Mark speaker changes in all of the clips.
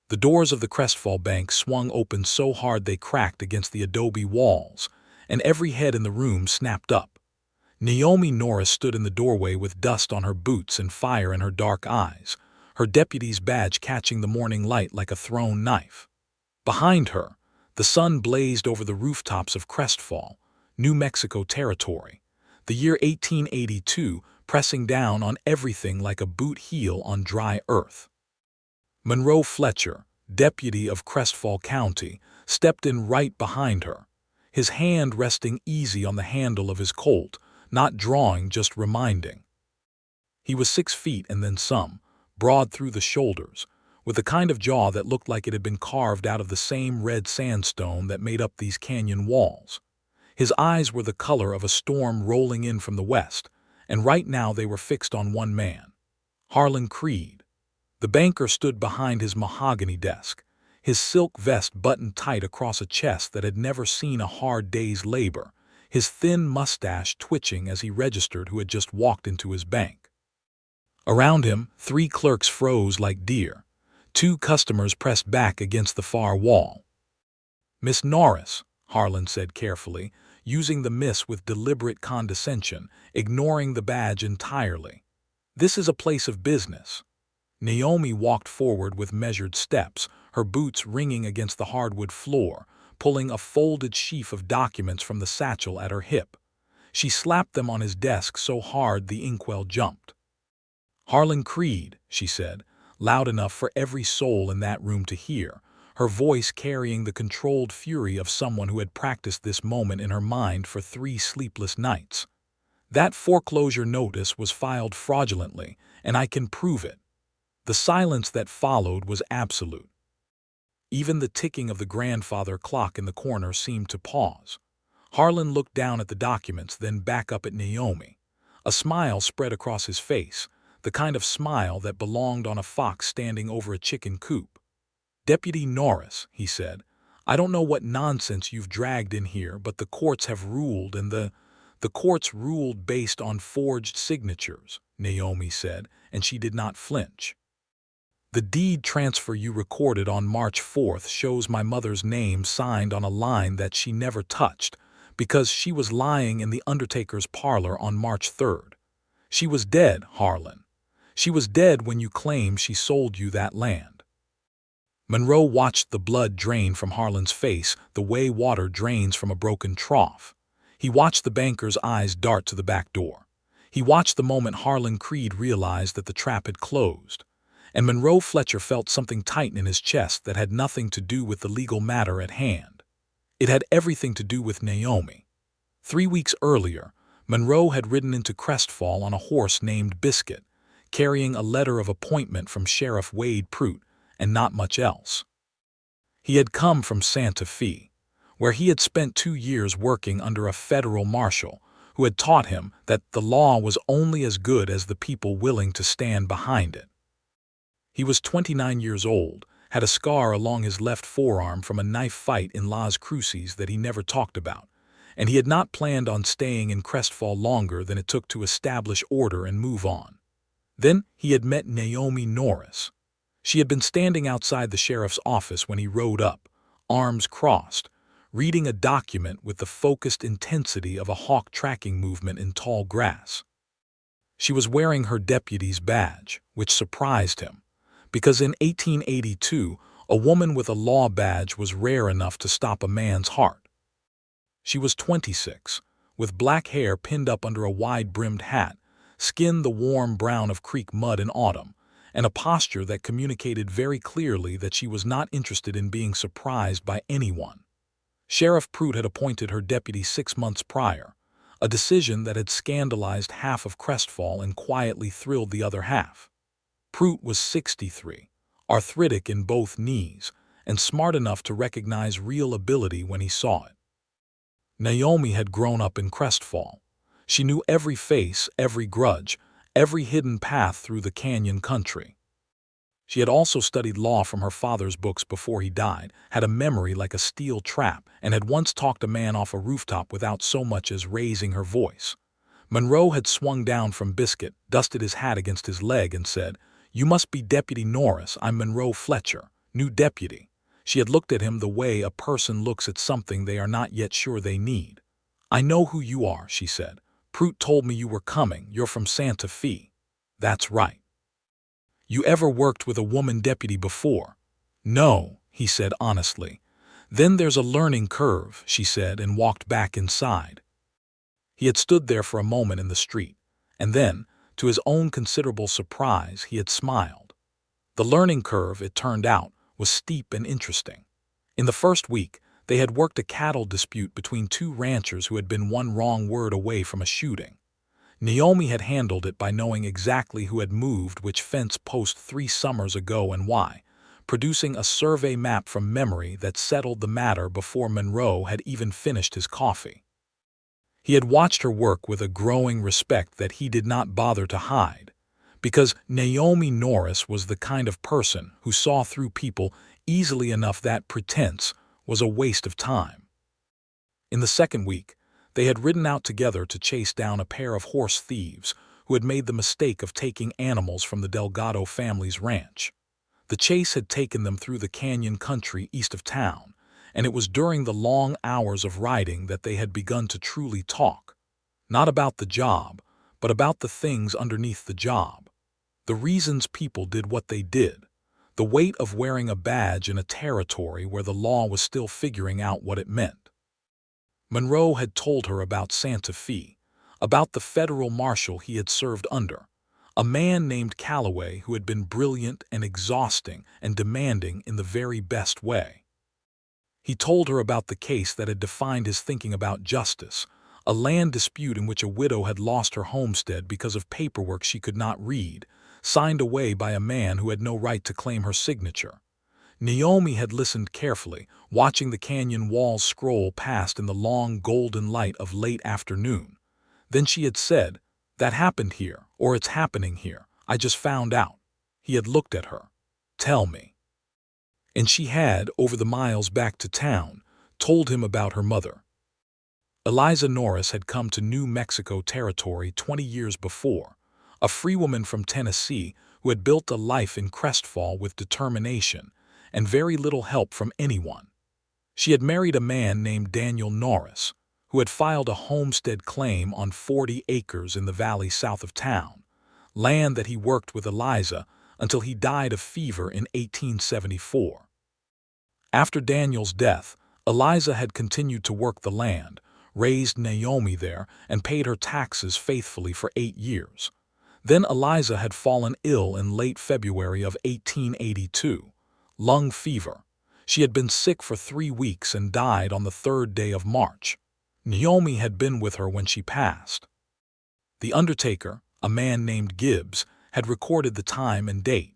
Speaker 1: The doors of the Crestfall bank swung open so hard they cracked against the adobe walls, and every head in the room snapped up. Naomi Norris stood in the doorway with dust on her boots and fire in her dark eyes, her deputy's badge catching the morning light like a thrown knife. Behind her, the sun blazed over the rooftops of Crestfall, New Mexico territory, the year 1882 pressing down on everything like a boot heel on dry earth. Monroe Fletcher, deputy of Crestfall County, stepped in right behind her, his hand resting easy on the handle of his Colt, not drawing, just reminding. He was 6 feet and then some, broad through the shoulders, with the kind of jaw that looked like it had been carved out of the same red sandstone that made up these canyon walls. His eyes were the color of a storm rolling in from the west, and right now they were fixed on one man, Harlan Creed. The banker stood behind his mahogany desk, his silk vest buttoned tight across a chest that had never seen a hard day's labor, his thin mustache twitching as he registered who had just walked into his bank. Around him, 3 clerks froze like deer. 2 customers pressed back against the far wall. "Miss Norris," Harlan said carefully, using the miss with deliberate condescension, ignoring the badge entirely. "This is a place of business." Naomi walked forward with measured steps, her boots ringing against the hardwood floor, pulling a folded sheaf of documents from the satchel at her hip. She slapped them on his desk so hard the inkwell jumped. "Harlan Creed," she said, loud enough for every soul in that room to hear, her voice carrying the controlled fury of someone who had practiced this moment in her mind for 3 sleepless nights. "That foreclosure notice was filed fraudulently, and I can prove it." The silence that followed was absolute. Even the ticking of the grandfather clock in the corner seemed to pause. Harlan looked down at the documents, then back up at Naomi. A smile spread across his face, the kind of smile that belonged on a fox standing over a chicken coop. "Deputy Norris," he said, "I don't know what nonsense you've dragged in here, but the courts have ruled, and the courts ruled based on forged signatures," Naomi said, and she did not flinch. "The deed transfer you recorded on March 4th shows my mother's name signed on a line that she never touched, because she was lying in the undertaker's parlor on March 3rd. She was dead, Harlan. She was dead when you claimed she sold you that land." Monroe watched the blood drain from Harlan's face the way water drains from a broken trough. He watched the banker's eyes dart to the back door. He watched the moment Harlan Creed realized that the trap had closed. And Monroe Fletcher felt something tighten in his chest that had nothing to do with the legal matter at hand. It had everything to do with Naomi. 3 weeks earlier, Monroe had ridden into Crestfall on a horse named Biscuit, carrying a letter of appointment from Sheriff Wade Pruitt, and not much else. He had come from Santa Fe, where he had spent 2 years working under a federal marshal who had taught him that the law was only as good as the people willing to stand behind it. He was 29 years old, had a scar along his left forearm from a knife fight in Las Cruces that he never talked about, and he had not planned on staying in Crestfall longer than it took to establish order and move on. Then he had met Naomi Norris. She had been standing outside the sheriff's office when he rode up, arms crossed, reading a document with the focused intensity of a hawk tracking movement in tall grass. She was wearing her deputy's badge, which surprised him, because in 1882, a woman with a law badge was rare enough to stop a man's heart. She was 26, with black hair pinned up under a wide-brimmed hat, skin the warm brown of creek mud in autumn, and a posture that communicated very clearly that she was not interested in being surprised by anyone. Sheriff Pruitt had appointed her deputy 6 months prior, a decision that had scandalized half of Crestfall and quietly thrilled the other half. Pruitt was 63, arthritic in both knees, and smart enough to recognize real ability when he saw it. Naomi had grown up in Crestfall. She knew every face, every grudge, every hidden path through the canyon country. She had also studied law from her father's books before he died, had a memory like a steel trap, and had once talked a man off a rooftop without so much as raising her voice. Monroe had swung down from Biscuit, dusted his hat against his leg, and said, "You must be Deputy Norris. I'm Monroe Fletcher. new deputy. She had looked at him the way a person looks at something they are not yet sure they need. "I know who you are," she said. "Prout told me you were coming. You're from Santa Fe." "That's right." "You ever worked with a woman deputy before?" "No," he said honestly. "Then there's a learning curve," she said, and walked back inside. He had stood there for a moment in the street, and then, to his own considerable surprise, he had smiled. The learning curve, it turned out, was steep and interesting. In the first week, they had worked a cattle dispute between two ranchers who had been one wrong word away from a shooting. Naomi had handled it by knowing exactly who had moved which fence post 3 summers ago and why, producing a survey map from memory that settled the matter before Monroe had even finished his coffee. He had watched her work with a growing respect that he did not bother to hide, because Naomi Norris was the kind of person who saw through people easily enough that pretense was a waste of time. In the second week, they had ridden out together to chase down a pair of horse thieves who had made the mistake of taking animals from the Delgado family's ranch. The chase had taken them through the canyon country east of town, and it was during the long hours of riding that they had begun to truly talk. Not about the job, but about the things underneath the job. The reasons people did what they did. The weight of wearing a badge in a territory where the law was still figuring out what it meant. Monroe had told her about Santa Fe, about the federal marshal he had served under, a man named Calloway who had been brilliant and exhausting and demanding in the very best way. He told her about the case that had defined his thinking about justice, a land dispute in which a widow had lost her homestead because of paperwork she could not read, signed away by a man who had no right to claim her signature. Naomi had listened carefully, watching the canyon walls scroll past in the long golden light of late afternoon. Then she had said, "That happened here, or it's happening here. I just found out." He had looked at her. "Tell me." And she had, over the miles back to town, told him about her mother. Eliza Norris had come to New Mexico territory 20 years before, a free woman from Tennessee who had built a life in Crestfall with determination and very little help from anyone. She had married a man named Daniel Norris, who had filed a homestead claim on 40 acres in the valley south of town, land that he worked with Eliza until he died of fever in 1874. After Daniel's death, Eliza had continued to work the land, raised Naomi there, and paid her taxes faithfully for 8 years. Then Eliza had fallen ill in late February of 1882. Lung fever. She had been sick for 3 weeks and died on the 3rd day of March. Naomi had been with her when she passed. The undertaker, a man named Gibbs, had recorded the time and date.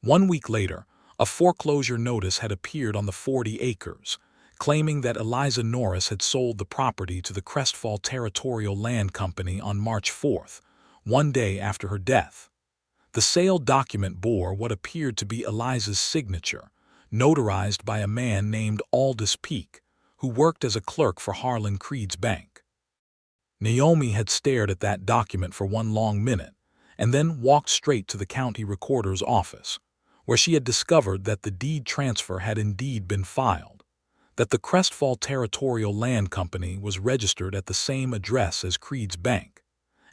Speaker 1: 1 week later, a foreclosure notice had appeared on the 40 acres, claiming that Eliza Norris had sold the property to the Crestfall Territorial Land Company on March 4th, 1 day after her death. The sale document bore what appeared to be Eliza's signature, notarized by a man named Aldous Peak, who worked as a clerk for Harlan Creed's bank. Naomi had stared at that document for 1 long minute, and then walked straight to the county recorder's office, where she had discovered that the deed transfer had indeed been filed, that the Crestfall Territorial Land Company was registered at the same address as Creed's bank,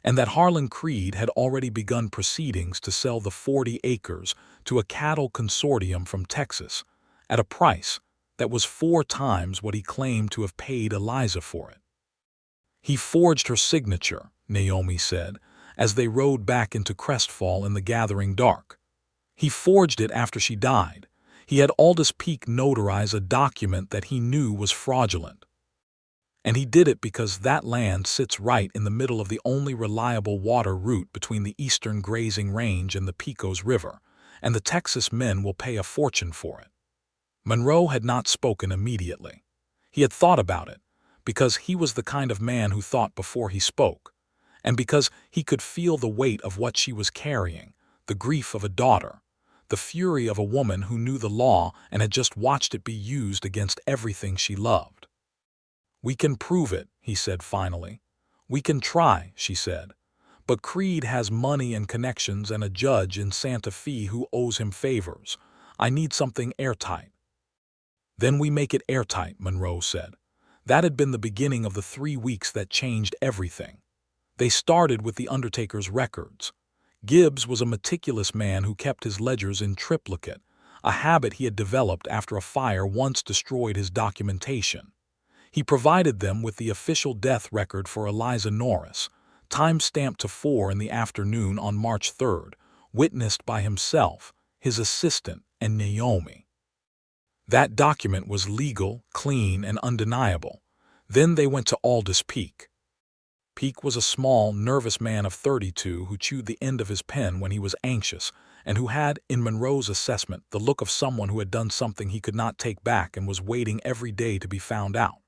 Speaker 1: and that Harlan Creed had already begun proceedings to sell the 40 acres to a cattle consortium from Texas at a price that was 4 times what he claimed to have paid Eliza for it. "He forged her signature," Naomi said, as they rode back into Crestfall in the gathering dark. "He forged it after she died. He had Aldous Peak notarize a document that he knew was fraudulent. And he did it because that land sits right in the middle of the only reliable water route between the eastern grazing range and the Pecos River, and the Texas men will pay a fortune for it." Monroe had not spoken immediately. He had thought about it, because he was the kind of man who thought before he spoke, and because he could feel the weight of what she was carrying, the grief of a daughter, the fury of a woman who knew the law and had just watched it be used against everything she loved. "We can prove it," he said finally. "We can try," she said. "But Creed has money and connections and a judge in Santa Fe who owes him favors. I need something airtight." "Then we make it airtight," Monroe said. That had been the beginning of the 3 weeks that changed everything. They started with the undertaker's records. Gibbs was a meticulous man who kept his ledgers in triplicate, a habit he had developed after a fire once destroyed his documentation. He provided them with the official death record for Eliza Norris, time-stamped to 4 in the afternoon on March 3rd, witnessed by himself, his assistant, and Naomi. That document was legal, clean, and undeniable. Then they went to Aldous Peak. Peak was a small, nervous man of 32 who chewed the end of his pen when he was anxious, and who had, in Monroe's assessment, the look of someone who had done something he could not take back and was waiting every day to be found out.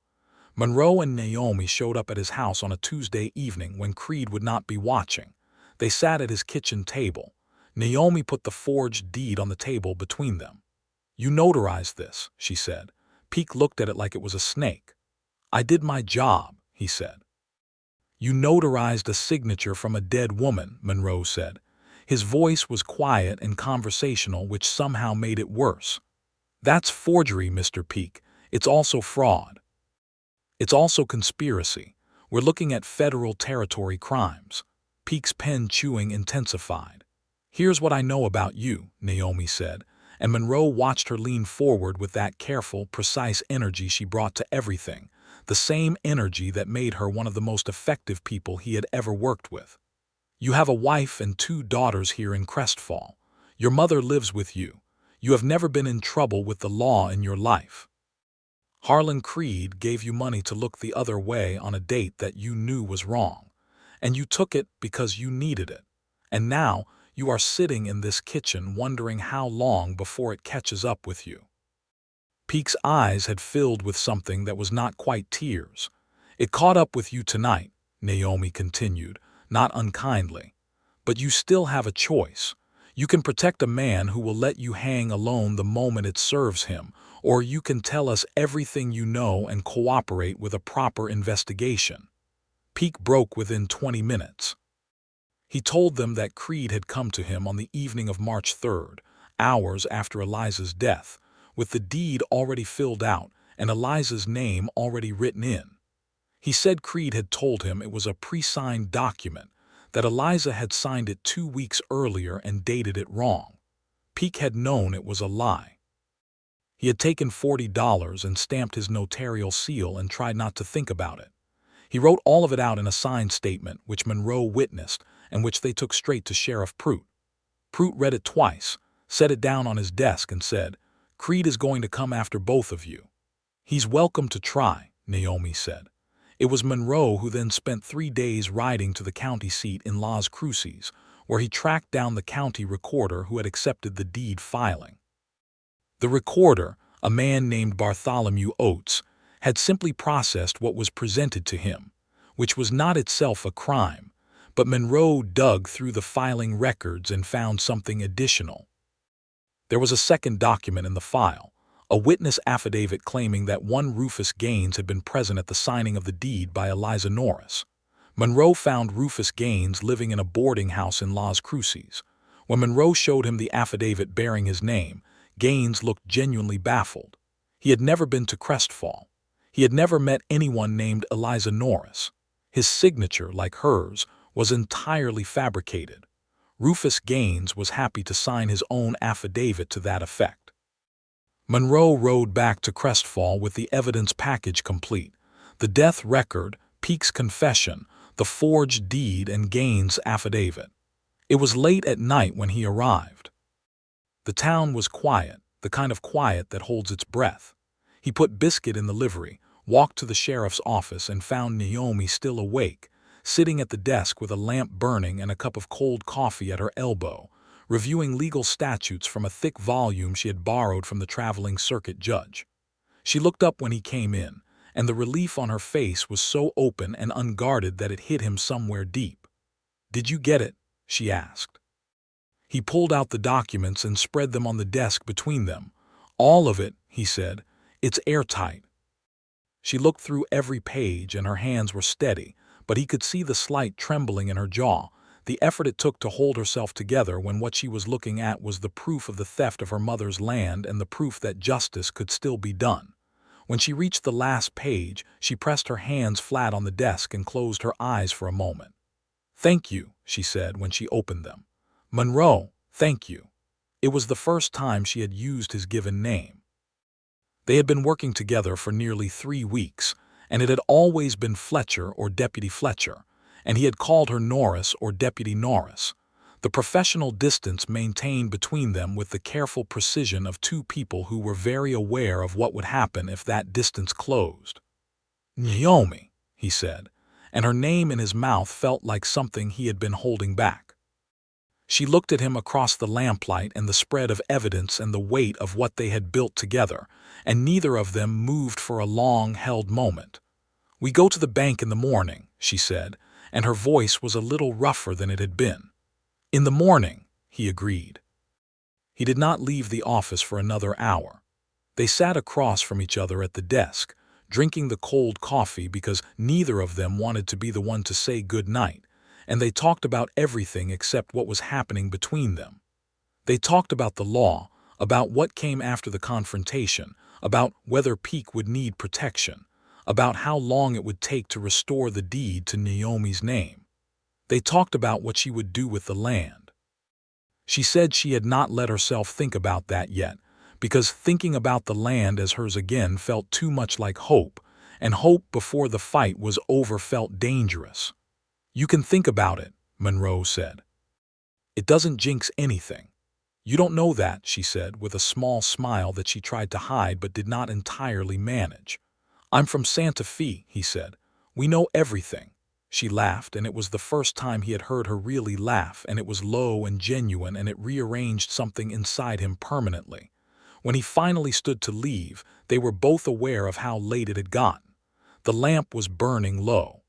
Speaker 1: Monroe and Naomi showed up at his house on a Tuesday evening when Creed would not be watching. They sat at his kitchen table. Naomi put the forged deed on the table between them. "You notarized this," she said. Peak looked at it like it was a snake. "I did my job," he said. "You notarized a signature from a dead woman," Monroe said. His voice was quiet and conversational, which somehow made it worse. "That's forgery, Mr. Peak. It's also fraud. It's also conspiracy. We're looking at federal territory crimes." Peak's pen chewing intensified. "Here's what I know about you," Naomi said, and Monroe watched her lean forward with that careful, precise energy she brought to everything, the same energy that made her one of the most effective people he had ever worked with. "You have a wife and 2 daughters here in Crestfall. Your mother lives with you. You have never been in trouble with the law in your life. Harlan Creed gave you money to look the other way on a date that you knew was wrong, and you took it because you needed it. And now you are sitting in this kitchen wondering how long before it catches up with you." Peak's eyes had filled with something that was not quite tears. "It caught up with you tonight," Naomi continued, not unkindly. "But you still have a choice. You can protect a man who will let you hang alone the moment it serves him, or you can tell us everything you know and cooperate with a proper investigation." Peak broke within 20 minutes. He told them that Creed had come to him on the evening of March 3rd, hours after Eliza's death, with the deed already filled out and Eliza's name already written in. He said Creed had told him it was a pre-signed document, that Eliza had signed it 2 weeks earlier and dated it wrong. Peak had known it was a lie. He had taken $40 and stamped his notarial seal and tried not to think about it. He wrote all of it out in a signed statement, which Monroe witnessed and which they took straight to Sheriff Prout. Prout read it twice, set it down on his desk, and said, "Creed is going to come after both of you." "He's welcome to try," Naomi said. It was Monroe who then spent 3 days riding to the county seat in Las Cruces, where he tracked down the county recorder who had accepted the deed filing. The recorder, a man named Bartholomew Oates, had simply processed what was presented to him, which was not itself a crime, but Monroe dug through the filing records and found something additional. There was a second document in the file, a witness affidavit claiming that one Rufus Gaines had been present at the signing of the deed by Eliza Norris. Monroe found Rufus Gaines living in a boarding house in Las Cruces. When Monroe showed him the affidavit bearing his name, Gaines looked genuinely baffled. He had never been to Crestfall. He had never met anyone named Eliza Norris. His signature, like hers, was entirely fabricated. Rufus Gaines was happy to sign his own affidavit to that effect. Monroe rode back to Crestfall with the evidence package complete: the death record, Peak's confession, the forged deed, and Gaines' affidavit. It was late at night when he arrived. The town was quiet, the kind of quiet that holds its breath. He put Biscuit in the livery, walked to the sheriff's office, and found Naomi still awake, sitting at the desk with a lamp burning and a cup of cold coffee at her elbow, reviewing legal statutes from a thick volume she had borrowed from the traveling circuit judge. She looked up when he came in, and the relief on her face was so open and unguarded that it hit him somewhere deep. "Did you get it?" she asked. He pulled out the documents and spread them on the desk between them. "All of it," he said. "It's airtight." She looked through every page and her hands were steady, but he could see the slight trembling in her jaw, the effort it took to hold herself together when what she was looking at was the proof of the theft of her mother's land and the proof that justice could still be done. When she reached the last page, she pressed her hands flat on the desk and closed her eyes for a moment. "Thank you," she said when she opened them. "Monroe, thank you." It was the first time she had used his given name. They had been working together for nearly 3 weeks, and it had always been Fletcher or Deputy Fletcher, and he had called her Norris or Deputy Norris, the professional distance maintained between them with the careful precision of two people who were very aware of what would happen if that distance closed. "Naomi," he said, and her name in his mouth felt like something he had been holding back. She looked at him across the lamplight and the spread of evidence and the weight of what they had built together, and neither of them moved for a long-held moment. "We go to the bank in the morning," she said, and her voice was a little rougher than it had been. "In the morning," he agreed. He did not leave the office for another hour. They sat across from each other at the desk, drinking the cold coffee because neither of them wanted to be the one to say good night, and they talked about everything except what was happening between them. They talked about the law, about what came after the confrontation, about whether Peak would need protection, about how long it would take to restore the deed to Naomi's name. They talked about what she would do with the land. She said she had not let herself think about that yet, because thinking about the land as hers again felt too much like hope, and hope before the fight was over felt dangerous. "You can think about it," Monroe said. "It doesn't jinx anything." "You don't know that," she said, with a small smile that she tried to hide but did not entirely manage. "I'm from Santa Fe," he said. "We know everything." She laughed, and it was the first time he had heard her really laugh, and it was low and genuine, and it rearranged something inside him permanently. When he finally stood to leave, they were both aware of how late it had gotten. The lamp was burning low.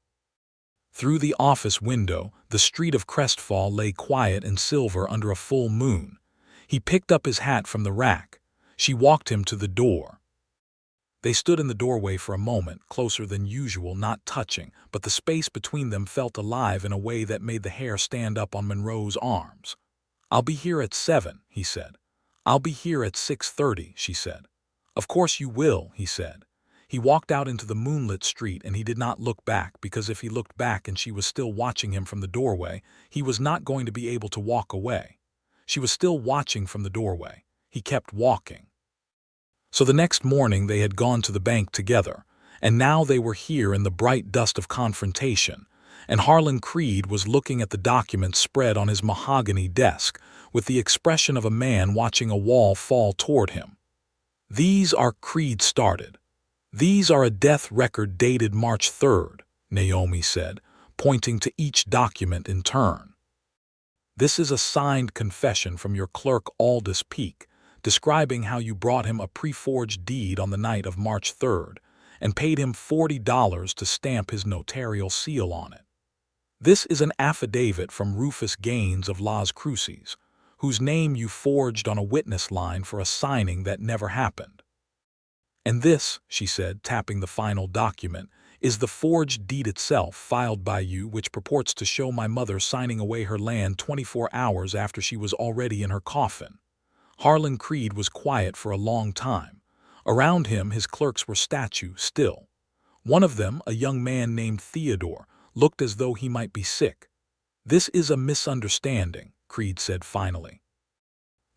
Speaker 1: Through the office window, the street of Crestfall lay quiet and silver under a full moon. He picked up his hat from the rack. She walked him to the door. They stood in the doorway for a moment, closer than usual, not touching, but the space between them felt alive in a way that made the hair stand up on Monroe's arms. "I'll be here at 7, he said. "I'll be here at 6:30, she said. "Of course you will," he said. He walked out into the moonlit street, and he did not look back, because if he looked back and she was still watching him from the doorway, he was not going to be able to walk away. She was still watching from the doorway. He kept walking. So the next morning they had gone to the bank together, and now they were here in the bright dust of confrontation, and Harlan Creed was looking at the documents spread on his mahogany desk with the expression of a man watching a wall fall toward him. "These are," Creed started. "These are a death record dated March 3rd, Naomi said, pointing to each document in turn. "This is a signed confession from your clerk Aldous Peak, describing how you brought him a pre-forged deed on the night of March 3rd and paid him $40 to stamp his notarial seal on it. This is an affidavit from Rufus Gaines of Las Cruces, whose name you forged on a witness line for a signing that never happened. And this," she said, tapping the final document, "is the forged deed itself filed by you, which purports to show my mother signing away her land 24 hours after she was already in her coffin." Harlan Creed was quiet for a long time. Around him his clerks were statue still. One of them, a young man named Theodore, looked as though he might be sick. "This is a misunderstanding," Creed said finally.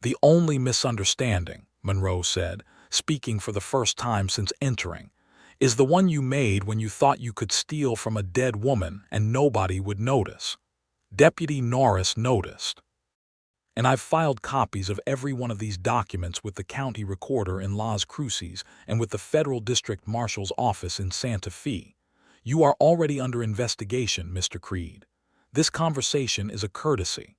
Speaker 1: "The only misunderstanding," Monroe said, speaking for the first time since entering, "is the one you made when you thought you could steal from a dead woman and nobody would notice. Deputy Norris noticed. And I've filed copies of every one of these documents with the county recorder in Las Cruces and with the federal district marshal's office in Santa Fe. You are already under investigation, Mr. Creed. This conversation is a courtesy."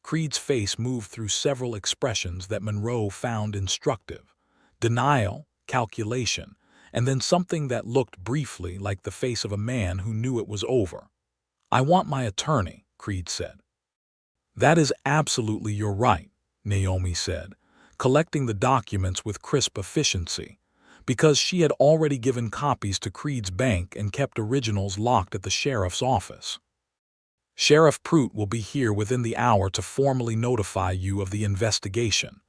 Speaker 1: Creed's face moved through several expressions that Monroe found instructive: denial, calculation, and then something that looked briefly like the face of a man who knew it was over. "I want my attorney," Creed said. "That is absolutely your right," Naomi said, collecting the documents with crisp efficiency, because she had already given copies to Creed's bank and kept originals locked at the sheriff's office. Sheriff Prout will be here within the hour to formally notify you of the investigation.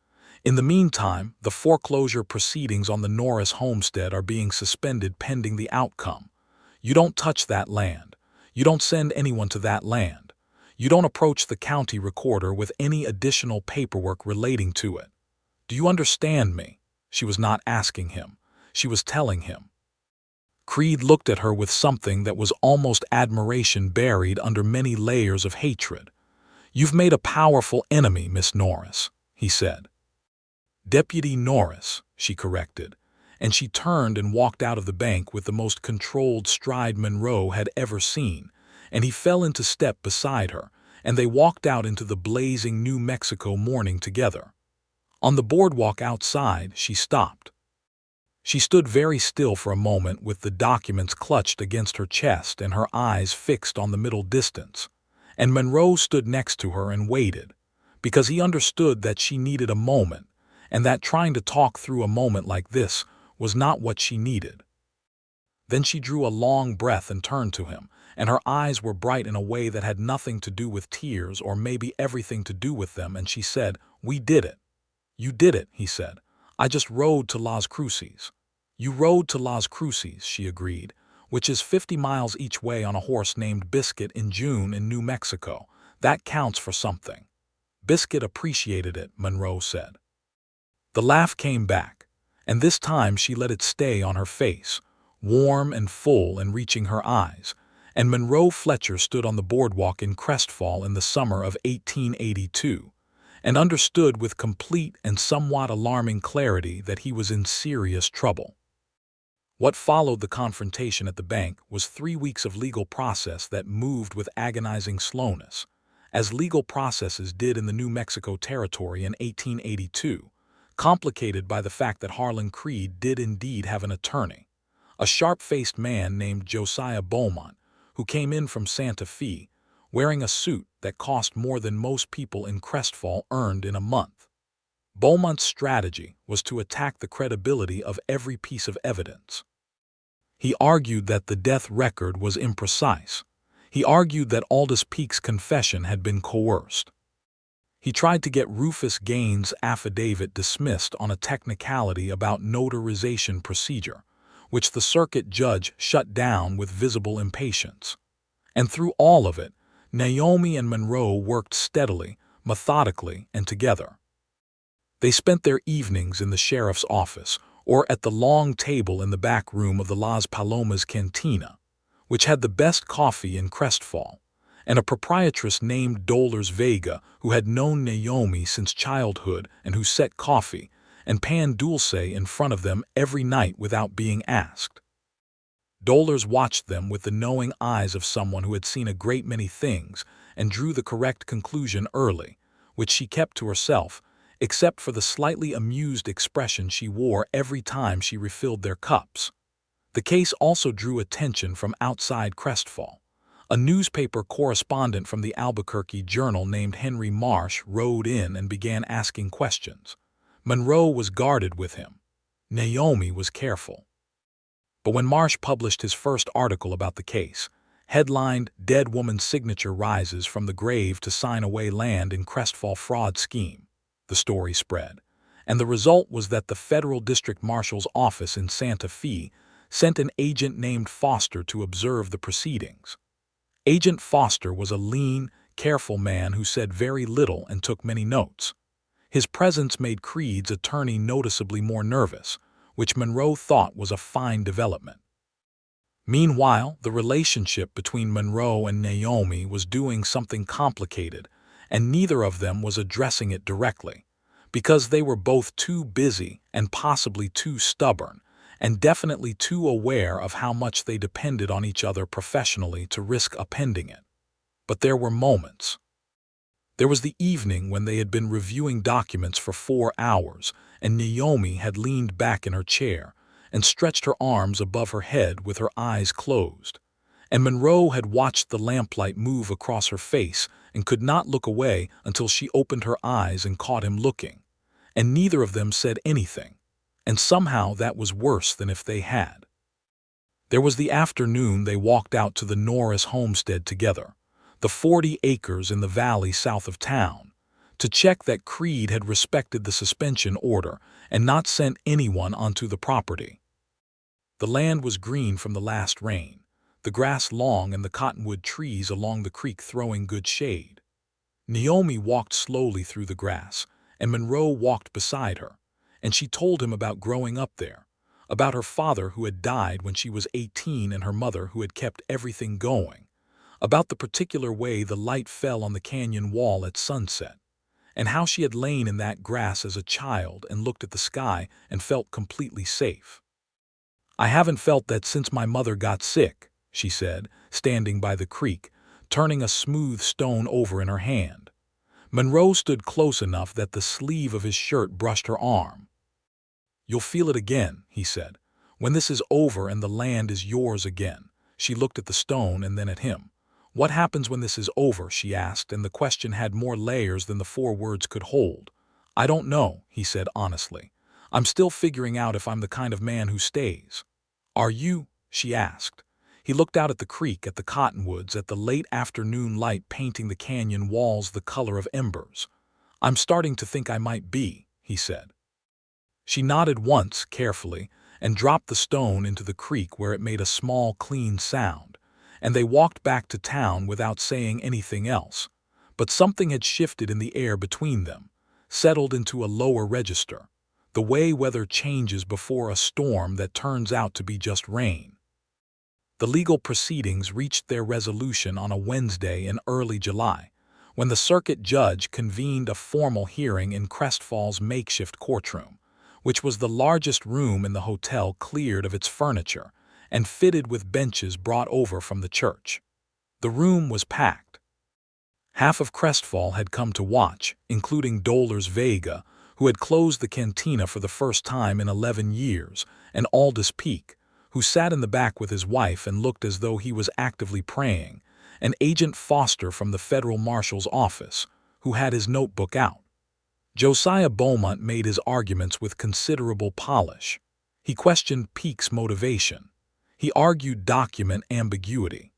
Speaker 1: In the meantime, the foreclosure proceedings on the Norris homestead are being suspended pending the outcome. You don't touch that land. You don't send anyone to that land. You don't approach the county recorder with any additional paperwork relating to it. Do you understand me? She was not asking him. She was telling him. Creed looked at her with something that was almost admiration buried under many layers of hatred. "You've made a powerful enemy, Miss Norris," he said. "Deputy Norris," she corrected, and she turned and walked out of the bank with the most controlled stride Monroe had ever seen, and he fell into step beside her, and they walked out into the blazing New Mexico morning together. On the boardwalk outside, she stopped. She stood very still for a moment with the documents clutched against her chest and her eyes fixed on the middle distance, and Monroe stood next to her and waited, because he understood that she needed a moment, and that trying to talk through a moment like this was not what she needed. Then she drew a long breath and turned to him, and her eyes were bright in a way that had nothing to do with tears or maybe everything to do with them, and she said, "We did it." "You did it," he said. "I just rode to Las Cruces." "You rode to Las Cruces," she agreed, "which is 50 miles each way on a horse named Biscuit in June in New Mexico. That counts for something." "Biscuit appreciated it," Monroe said. The laugh came back, and this time she let it stay on her face, warm and full and reaching her eyes, and Monroe Fletcher stood on the boardwalk in Crestfall in the summer of 1882, and understood with complete and somewhat alarming clarity that he was in serious trouble. What followed the confrontation at the bank was 3 weeks of legal process that moved with agonizing slowness, as legal processes did in the New Mexico Territory in 1882, complicated by the fact that Harlan Creed did indeed have an attorney, a sharp-faced man named Josiah Beaumont, who came in from Santa Fe, wearing a suit that cost more than most people in Crestfall earned in a month. Beaumont's strategy was to attack the credibility of every piece of evidence. He argued that the death record was imprecise. He argued that Aldous Peake's confession had been coerced. He tried to get Rufus Gaines' affidavit dismissed on a technicality about notarization procedure, which the circuit judge shut down with visible impatience. And through all of it, Naomi and Monroe worked steadily, methodically, and together. They spent their evenings in the sheriff's office or at the long table in the back room of the Las Palomas Cantina, which had the best coffee in Crestfall, and a proprietress named Dolores Vega who had known Naomi since childhood and who set coffee and pan dulce in front of them every night without being asked. Dolores watched them with the knowing eyes of someone who had seen a great many things and drew the correct conclusion early, which she kept to herself, except for the slightly amused expression she wore every time she refilled their cups. The case also drew attention from outside Crestfall. A newspaper correspondent from the Albuquerque Journal named Henry Marsh rode in and began asking questions. Monroe was guarded with him. Naomi was careful. But when Marsh published his first article about the case, headlined "Dead Woman's Signature Rises from the Grave to Sign Away Land in Crestfall Fraud Scheme," the story spread, and the result was that the federal district marshal's office in Santa Fe sent an agent named Foster to observe the proceedings. Agent Foster was a lean, careful man who said very little and took many notes. His presence made Creed's attorney noticeably more nervous, which Monroe thought was a fine development. Meanwhile, the relationship between Monroe and Naomi was doing something complicated, and neither of them was addressing it directly, because they were both too busy and possibly too stubborn, and definitely too aware of how much they depended on each other professionally to risk appending it. But there were moments. There was the evening when they had been reviewing documents for 4 hours, and Naomi had leaned back in her chair and stretched her arms above her head with her eyes closed, and Monroe had watched the lamplight move across her face and could not look away until she opened her eyes and caught him looking, and neither of them said anything, and somehow that was worse than if they had. There was the afternoon they walked out to the Norris homestead together, the 40 acres in the valley south of town, to check that Creed had respected the suspension order and not sent anyone onto the property. The land was green from the last rain, the grass long and the cottonwood trees along the creek throwing good shade. Naomi walked slowly through the grass, and Monroe walked beside her, and she told him about growing up there, about her father who had died when she was 18 and her mother who had kept everything going, about the particular way the light fell on the canyon wall at sunset, and how she had lain in that grass as a child and looked at the sky and felt completely safe. "I haven't felt that since my mother got sick," she said, standing by the creek, turning a smooth stone over in her hand. Monroe stood close enough that the sleeve of his shirt brushed her arm. "You'll feel it again," he said, "when this is over and the land is yours again." She looked at the stone and then at him. "What happens when this is over?" she asked, and the question had more layers than the 4 words could hold. "I don't know," he said honestly. "I'm still figuring out if I'm the kind of man who stays." "Are you?" she asked. He looked out at the creek, at the cottonwoods, at the late afternoon light painting the canyon walls the color of embers. "I'm starting to think I might be," he said. She nodded once, carefully, and dropped the stone into the creek where it made a small, clean sound, and they walked back to town without saying anything else. But something had shifted in the air between them, settled into a lower register, the way weather changes before a storm that turns out to be just rain. The legal proceedings reached their resolution on a Wednesday in early July, when the circuit judge convened a formal hearing in Crestfall's makeshift courtroom, which was the largest room in the hotel, cleared of its furniture and fitted with benches brought over from the church. The room was packed. Half of Crestfall had come to watch, including Dolores Vega, who had closed the cantina for the first time in 11 years, and Aldous Peak, who sat in the back with his wife and looked as though he was actively praying, and Agent Foster from the federal marshal's office, who had his notebook out. Josiah Beaumont made his arguments with considerable polish. He questioned Peak's motivation. He argued document ambiguity.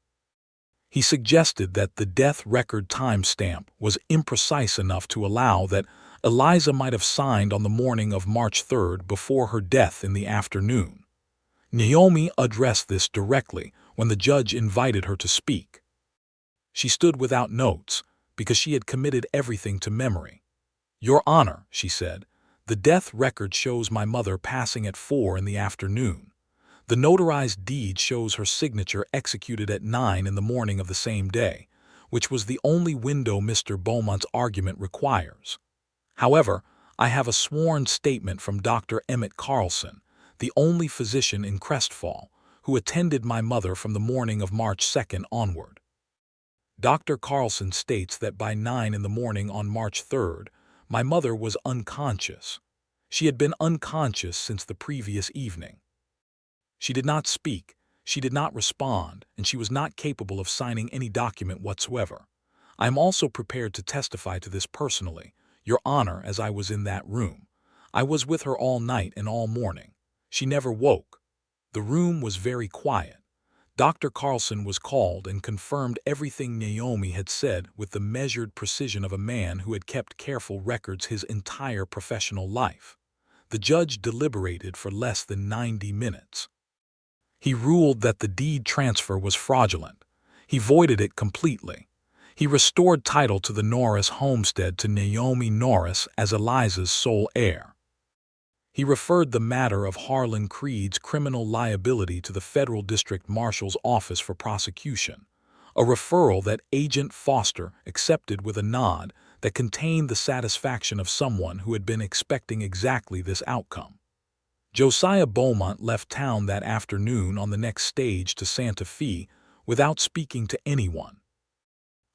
Speaker 1: He suggested that the death record timestamp was imprecise enough to allow that Eliza might have signed on the morning of March 3rd before her death in the afternoon. Naomi addressed this directly when the judge invited her to speak. She stood without notes because she had committed everything to memory. "Your Honor," she said, "the death record shows my mother passing at 4 in the afternoon. The notarized deed shows her signature executed at 9 in the morning of the same day, which was the only window Mr. Beaumont's argument requires. However, I have a sworn statement from Dr. Emmett Carlson, the only physician in Crestfall, who attended my mother from the morning of March 2nd onward. Dr. Carlson states that by 9 in the morning on March 3rd, my mother was unconscious. She had been unconscious since the previous evening. She did not speak, she did not respond, and she was not capable of signing any document whatsoever. I am also prepared to testify to this personally, Your Honor, as I was in that room. I was with her all night and all morning. She never woke. The room was very quiet. Dr. Carlson was called and confirmed everything Naomi had said with the measured precision of a man who had kept careful records his entire professional life. The judge deliberated for less than 90 minutes. He ruled that the deed transfer was fraudulent. He voided it completely. He restored title to the Norris homestead to Naomi Norris as Eliza's sole heir. He referred the matter of Harlan Creed's criminal liability to the federal district marshal's office for prosecution, a referral that Agent Foster accepted with a nod that contained the satisfaction of someone who had been expecting exactly this outcome. Josiah Beaumont left town that afternoon on the next stage to Santa Fe without speaking to anyone.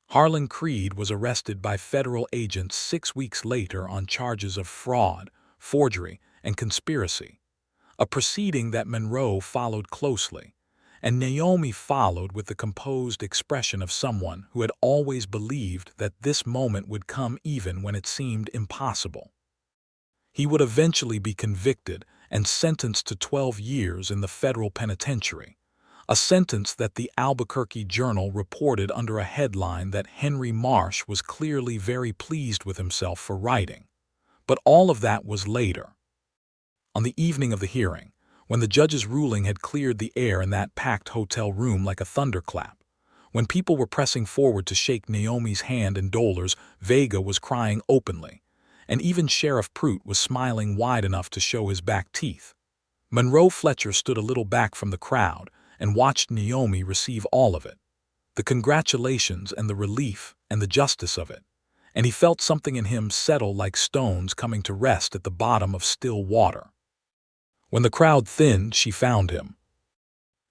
Speaker 1: Harlan Creed was arrested by federal agents 6 weeks later on charges of fraud, forgery, and conspiracy, a proceeding that Monroe followed closely, and Naomi followed with the composed expression of someone who had always believed that this moment would come even when it seemed impossible. He would eventually be convicted and sentenced to 12 years in the federal penitentiary, a sentence that the Albuquerque Journal reported under a headline that Henry Marsh was clearly very pleased with himself for writing. But all of that was later. On the evening of the hearing, when the judge's ruling had cleared the air in that packed hotel room like a thunderclap, when people were pressing forward to shake Naomi's hand in Dollar's, Vega was crying openly, and even Sheriff Pruitt was smiling wide enough to show his back teeth. Monroe Fletcher stood a little back from the crowd and watched Naomi receive all of it, the congratulations and the relief and the justice of it, and he felt something in him settle like stones coming to rest at the bottom of still water. When the crowd thinned, she found him.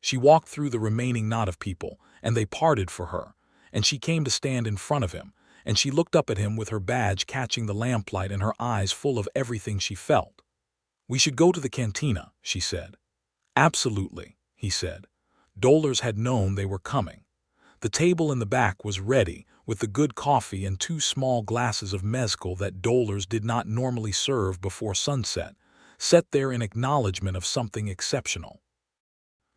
Speaker 1: She walked through the remaining knot of people, and they parted for her, and she came to stand in front of him, and she looked up at him with her badge catching the lamplight and her eyes full of everything she felt. "We should go to the cantina," she said. "Absolutely," he said. Dollar's had known they were coming. The table in the back was ready, with the good coffee and 2 small glasses of mezcal that Dollar's did not normally serve before sunset, set there in acknowledgement of something exceptional.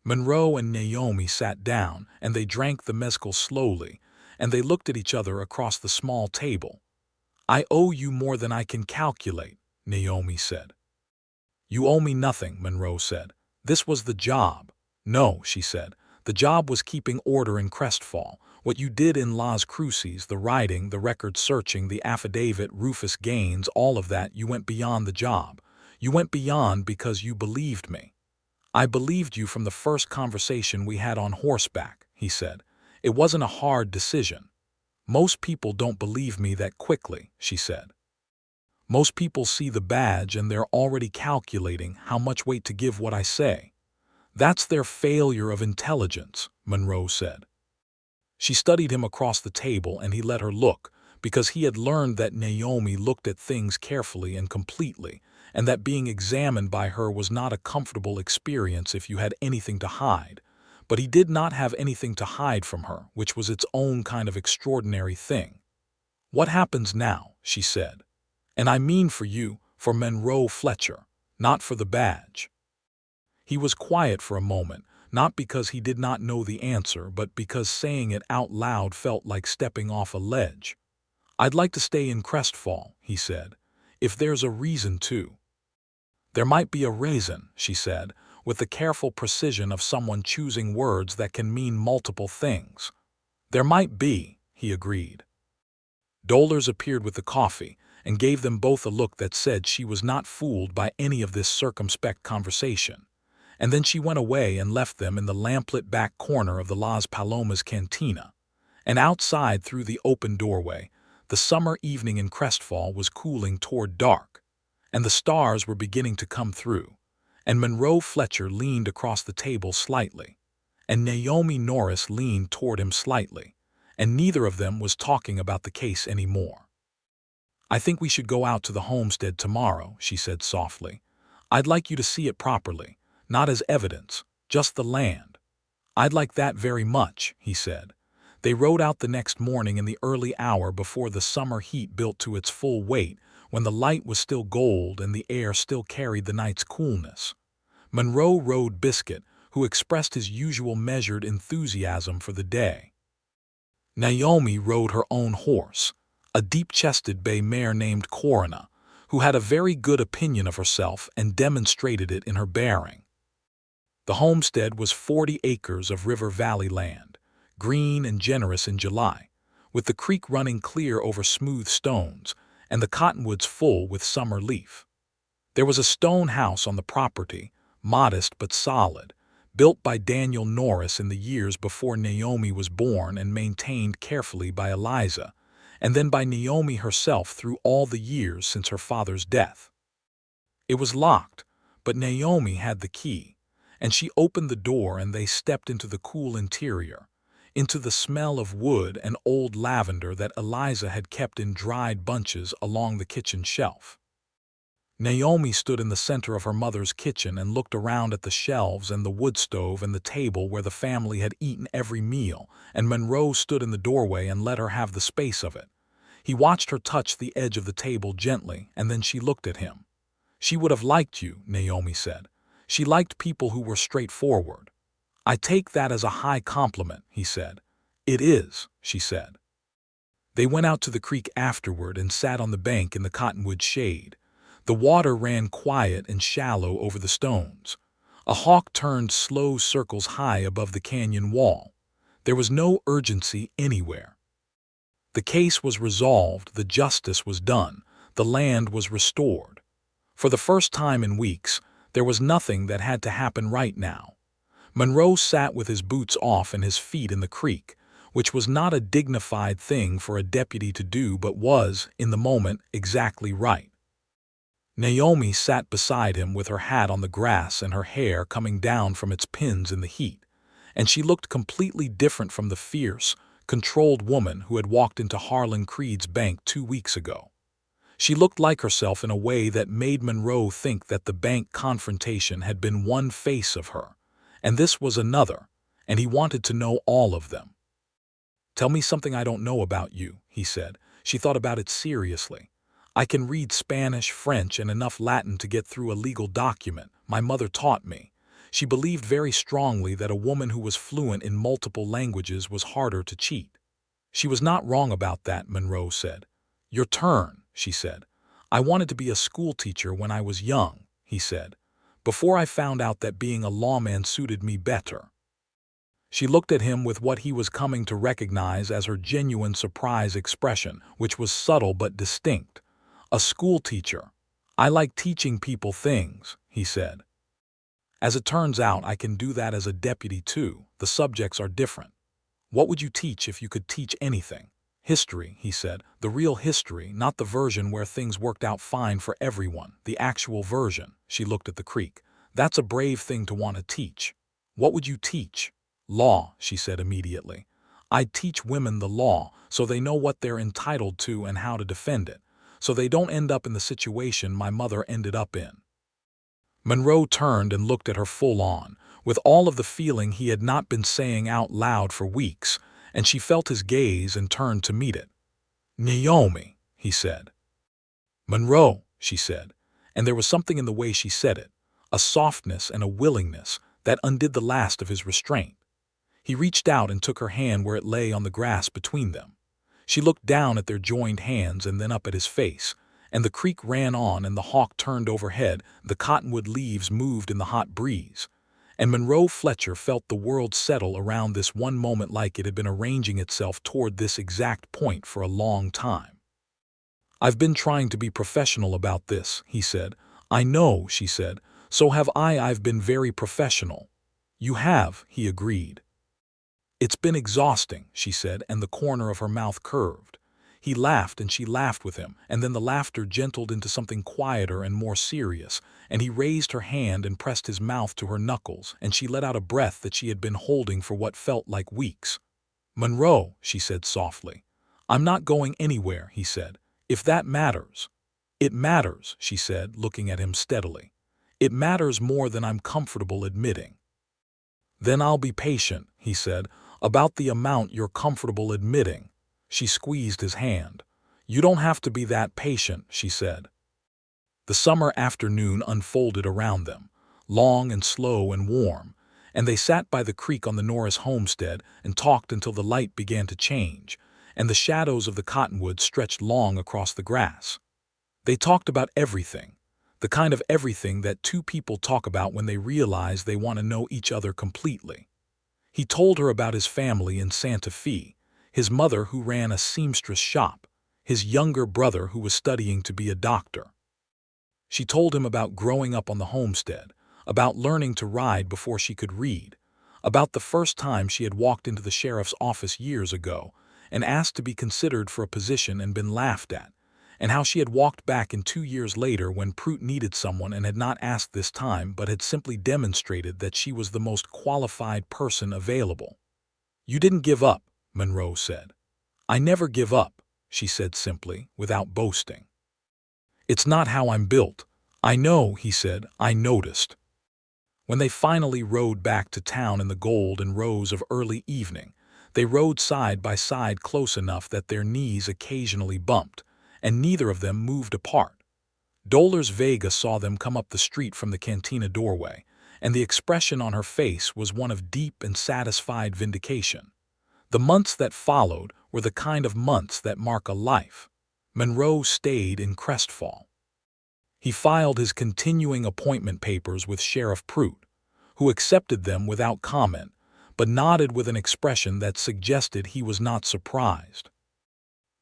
Speaker 1: Monroe and Naomi sat down, and they drank the mezcal slowly, and they looked at each other across the small table. "I owe you more than I can calculate," Naomi said. "You owe me nothing," Monroe said. "This was the job." "No," she said. "The job was keeping order in Crestfall. What you did in Las Cruces, the writing, the record searching, the affidavit, Rufus Gaines, all of that, you went beyond the job. You went beyond because you believed me." "I believed you from the first conversation we had on horseback," he said. "It wasn't a hard decision." "Most people don't believe me that quickly," she said. "Most people see the badge and they're already calculating how much weight to give what I say. That's their failure of intelligence," Monroe said. She studied him across the table, and he let her look, because he had learned that Naomi looked at things carefully and completely, and that being examined by her was not a comfortable experience if you had anything to hide. But he did not have anything to hide from her, which was its own kind of extraordinary thing. "What happens now?" she said. "And I mean for you, for Monroe Fletcher, not for the badge." He was quiet for a moment, not because he did not know the answer, but because saying it out loud felt like stepping off a ledge. "I'd like to stay in Crestfall," he said, "if there's a reason to." "There might be a reason," she said, with the careful precision of someone choosing words that can mean multiple things. "There might be," he agreed. Dollar's appeared with the coffee and gave them both a look that said she was not fooled by any of this circumspect conversation. And then she went away and left them in the lamplit back corner of the Las Palomas cantina. And outside, through the open doorway, the summer evening in Crestfall was cooling toward dark, and the stars were beginning to come through, and Monroe Fletcher leaned across the table slightly, and Naomi Norris leaned toward him slightly, and neither of them was talking about the case anymore. "I think we should go out to the homestead tomorrow," she said softly. "I'd like you to see it properly. Not as evidence, just the land." "I'd like that very much," he said. They rode out the next morning in the early hour before the summer heat built to its full weight, when the light was still gold and the air still carried the night's coolness. Monroe rode Biscuit, who expressed his usual measured enthusiasm for the day. Naomi rode her own horse, a deep-chested bay mare named Corona, who had a very good opinion of herself and demonstrated it in her bearing. The homestead was 40 acres of river valley land, green and generous in July, with the creek running clear over smooth stones, and the cottonwoods full with summer leaf. There was a stone house on the property, modest but solid, built by Daniel Norris in the years before Naomi was born and maintained carefully by Eliza, and then by Naomi herself through all the years since her father's death. It was locked, but Naomi had the key, and she opened the door and they stepped into the cool interior, into the smell of wood and old lavender that Eliza had kept in dried bunches along the kitchen shelf. Naomi stood in the center of her mother's kitchen and looked around at the shelves and the wood stove and the table where the family had eaten every meal, and Monroe stood in the doorway and let her have the space of it. He watched her touch the edge of the table gently, and then she looked at him. "She would have liked you," Naomi said. "She liked people who were straightforward." "I take that as a high compliment," he said. "It is," she said. They went out to the creek afterward and sat on the bank in the cottonwood shade. The water ran quiet and shallow over the stones. A hawk turned slow circles high above the canyon wall. There was no urgency anywhere. The case was resolved, the justice was done, the land was restored. For the first time in weeks, there was nothing that had to happen right now. Monroe sat with his boots off and his feet in the creek, which was not a dignified thing for a deputy to do but was, in the moment, exactly right. Naomi sat beside him with her hat on the grass and her hair coming down from its pins in the heat, and she looked completely different from the fierce, controlled woman who had walked into Harlan Creed's bank 2 weeks ago. She looked like herself in a way that made Monroe think that the bank confrontation had been one face of her, and this was another, and he wanted to know all of them. "Tell me something I don't know about you," he said. She thought about it seriously. "I can read Spanish, French, and enough Latin to get through a legal document. My mother taught me." She believed very strongly that a woman who was fluent in multiple languages was harder to cheat. She was not wrong about that, Monroe said. "Your turn," she said. "I wanted to be a schoolteacher when I was young," he said, "before I found out that being a lawman suited me better." She looked at him with what he was coming to recognize as her genuine surprise expression, which was subtle but distinct. "A schoolteacher. I like teaching people things," he said. "As it turns out, I can do that as a deputy too. The subjects are different." "What would you teach if you could teach anything?" "History," he said. "The real history, not the version where things worked out fine for everyone. The actual version." She looked at the creek. "That's a brave thing to want to teach." "What would you teach?" "Law," she said immediately. "I'd teach women the law so they know what they're entitled to and how to defend it, so they don't end up in the situation my mother ended up in." Monroe turned and looked at her full on, with all of the feeling he had not been saying out loud for weeks, and she felt his gaze and turned to meet it. "Naomi," he said. "Monroe," she said, and there was something in the way she said it, a softness and a willingness that undid the last of his restraint. He reached out and took her hand where it lay on the grass between them. She looked down at their joined hands and then up at his face, and the creek ran on and the hawk turned overhead, the cottonwood leaves moved in the hot breeze, and Monroe Fletcher felt the world settle around this one moment like it had been arranging itself toward this exact point for a long time. "I've been trying to be professional about this," he said. "I know," she said. "So have I. I've been very professional." "You have," he agreed. "It's been exhausting," she said, and the corner of her mouth curved. He laughed and she laughed with him, and then the laughter gentled into something quieter and more serious, and he raised her hand and pressed his mouth to her knuckles, and she let out a breath that she had been holding for what felt like weeks. "Monroe," she said softly. "I'm not going anywhere," he said, "if that matters." "It matters," she said, looking at him steadily. "It matters more than I'm comfortable admitting." "Then I'll be patient," he said, "about the amount you're comfortable admitting." She squeezed his hand. "You don't have to be that patient," she said. The summer afternoon unfolded around them, long and slow and warm, and they sat by the creek on the Norris homestead and talked until the light began to change, and the shadows of the cottonwoods stretched long across the grass. They talked about everything, the kind of everything that two people talk about when they realize they want to know each other completely. He told her about his family in Santa Fe, his mother who ran a seamstress shop, his younger brother who was studying to be a doctor. She told him about growing up on the homestead, about learning to ride before she could read, about the first time she had walked into the sheriff's office years ago and asked to be considered for a position and been laughed at, and how she had walked back in 2 years later when Prout needed someone and had not asked this time but had simply demonstrated that she was the most qualified person available. "You didn't give up," Monroe said. "I never give up," she said simply, without boasting. "It's not how I'm built." "I know," he said. "I noticed." When they finally rode back to town in the gold and rose of early evening, they rode side by side close enough that their knees occasionally bumped, and neither of them moved apart. Dolores Vega saw them come up the street from the cantina doorway, and the expression on her face was one of deep and satisfied vindication. The months that followed were the kind of months that mark a life. Monroe stayed in Crestfall. He filed his continuing appointment papers with Sheriff Prout, who accepted them without comment, but nodded with an expression that suggested he was not surprised.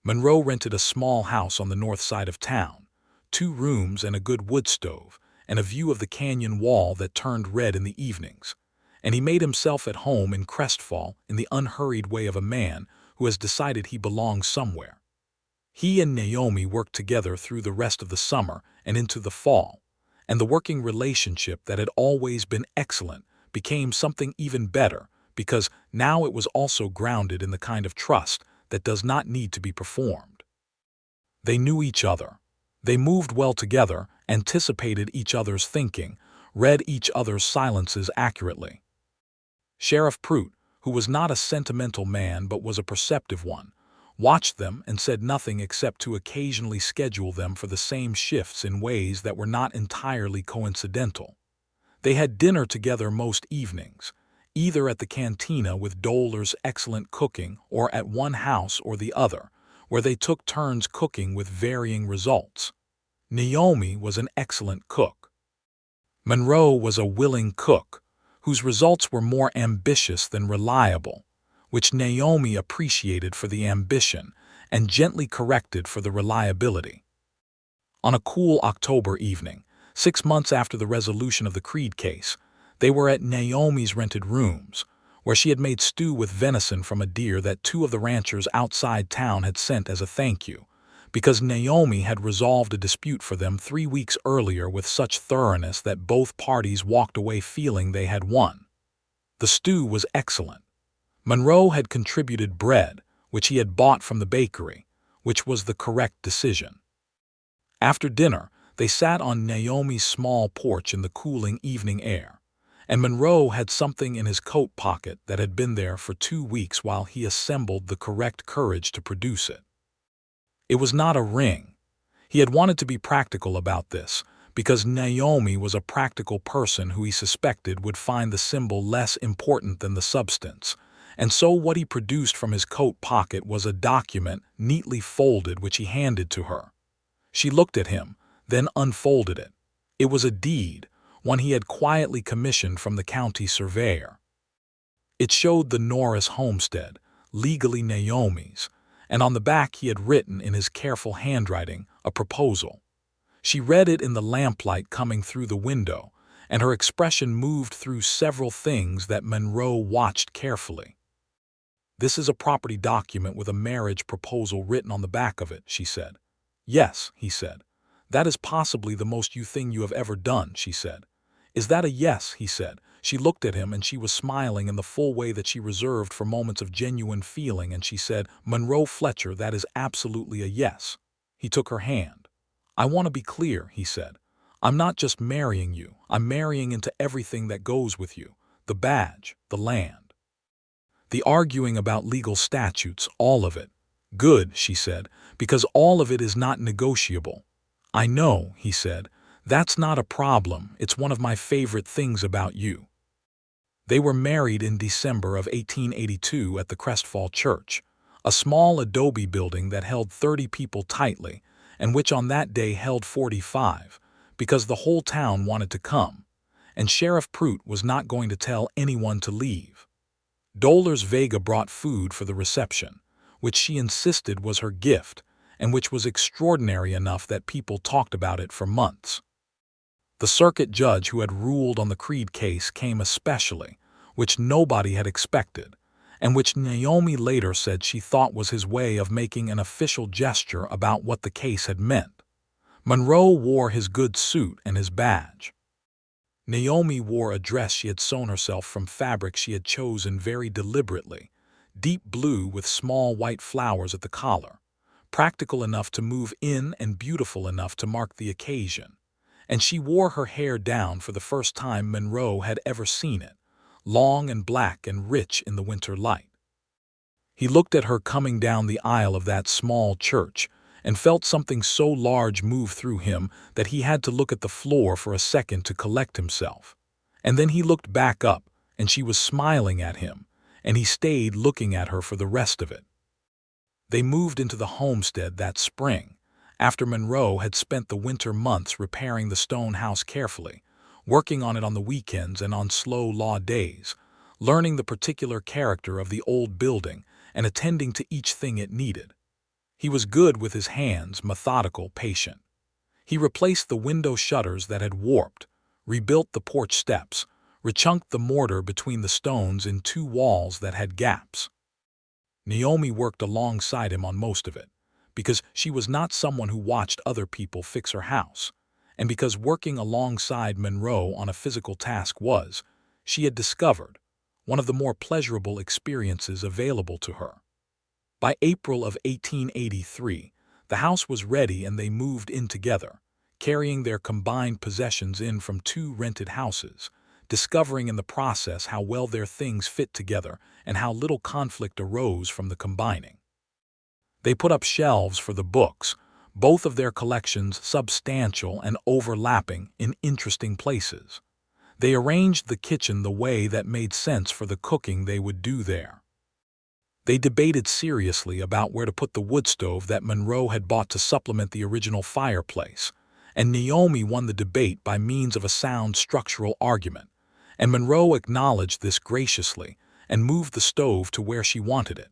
Speaker 1: Monroe rented a small house on the north side of town, 2 rooms and a good wood stove, and a view of the canyon wall that turned red in the evenings, and he made himself at home in Crestfall in the unhurried way of a man who has decided he belongs somewhere. He and Naomi worked together through the rest of the summer and into the fall, and the working relationship that had always been excellent became something even better because now it was also grounded in the kind of trust that does not need to be performed. They knew each other. They moved well together, anticipated each other's thinking, read each other's silences accurately. Sheriff Prout, who was not a sentimental man but was a perceptive one, watched them and said nothing except to occasionally schedule them for the same shifts in ways that were not entirely coincidental. They had dinner together most evenings, either at the cantina with Doller's excellent cooking or at one house or the other, where they took turns cooking with varying results. Naomi was an excellent cook. Monroe was a willing cook, whose results were more ambitious than reliable, which Naomi appreciated for the ambition and gently corrected for the reliability. On a cool October evening, 6 months after the resolution of the Creed case, they were at Naomi's rented rooms, where she had made stew with venison from a deer that 2 of the ranchers outside town had sent as a thank you, because Naomi had resolved a dispute for them 3 weeks earlier with such thoroughness that both parties walked away feeling they had won. The stew was excellent. Monroe had contributed bread, which he had bought from the bakery, which was the correct decision. After dinner, they sat on Naomi's small porch in the cooling evening air, and Monroe had something in his coat pocket that had been there for 2 weeks while he assembled the correct courage to produce it. It was not a ring. He had wanted to be practical about this, because Naomi was a practical person who he suspected would find the symbol less important than the substance, and so what he produced from his coat pocket was a document neatly folded which he handed to her. She looked at him, then unfolded it. It was a deed, one he had quietly commissioned from the county surveyor. It showed the Norris homestead, legally Naomi's, and on the back he had written in his careful handwriting a proposal. She read it in the lamplight coming through the window, and her expression moved through several things that Monroe watched carefully. "This is a property document with a marriage proposal written on the back of it," she said. "Yes," he said. "That is possibly the most you thing you have ever done," she said. "Is that a yes?" he said. She looked at him and she was smiling in the full way that she reserved for moments of genuine feeling, and she said, "Monroe Fletcher, that is absolutely a yes." He took her hand. "I want to be clear," he said. "I'm not just marrying you, I'm marrying into everything that goes with you, the badge, the land. The arguing about legal statutes, all of it. Good," she said, "because all of it is not negotiable." "I know," he said. "That's not a problem, it's one of my favorite things about you." They were married in December of 1882 at the Crestfall Church, a small adobe building that held 30 people tightly, and which on that day held 45, because the whole town wanted to come, and Sheriff Prout was not going to tell anyone to leave. Doller's Vega brought food for the reception, which she insisted was her gift, and which was extraordinary enough that people talked about it for months. The circuit judge who had ruled on the Creed case came especially, which nobody had expected, and which Naomi later said she thought was his way of making an official gesture about what the case had meant. Monroe wore his good suit and his badge. Naomi wore a dress she had sewn herself from fabric she had chosen very deliberately, deep blue with small white flowers at the collar, practical enough to move in and beautiful enough to mark the occasion. And she wore her hair down for the first time Monroe had ever seen it, long and black and rich in the winter light. He looked at her coming down the aisle of that small church and felt something so large move through him that he had to look at the floor for a second to collect himself. And then he looked back up, and she was smiling at him, and he stayed looking at her for the rest of it. They moved into the homestead that spring, after Monroe had spent the winter months repairing the stone house carefully, working on it on the weekends and on slow law days, learning the particular character of the old building and attending to each thing it needed. He was good with his hands, methodical, patient. He replaced the window shutters that had warped, rebuilt the porch steps, rechunked the mortar between the stones in 2 walls that had gaps. Naomi worked alongside him on most of it, because she was not someone who watched other people fix her house, and because working alongside Monroe on a physical task was, she had discovered, one of the more pleasurable experiences available to her. By April of 1883, the house was ready and they moved in together, carrying their combined possessions in from 2 rented houses, discovering in the process how well their things fit together and how little conflict arose from the combining. They put up shelves for the books, both of their collections substantial and overlapping in interesting places. They arranged the kitchen the way that made sense for the cooking they would do there. They debated seriously about where to put the wood stove that Monroe had bought to supplement the original fireplace, and Naomi won the debate by means of a sound structural argument, and Monroe acknowledged this graciously and moved the stove to where she wanted it.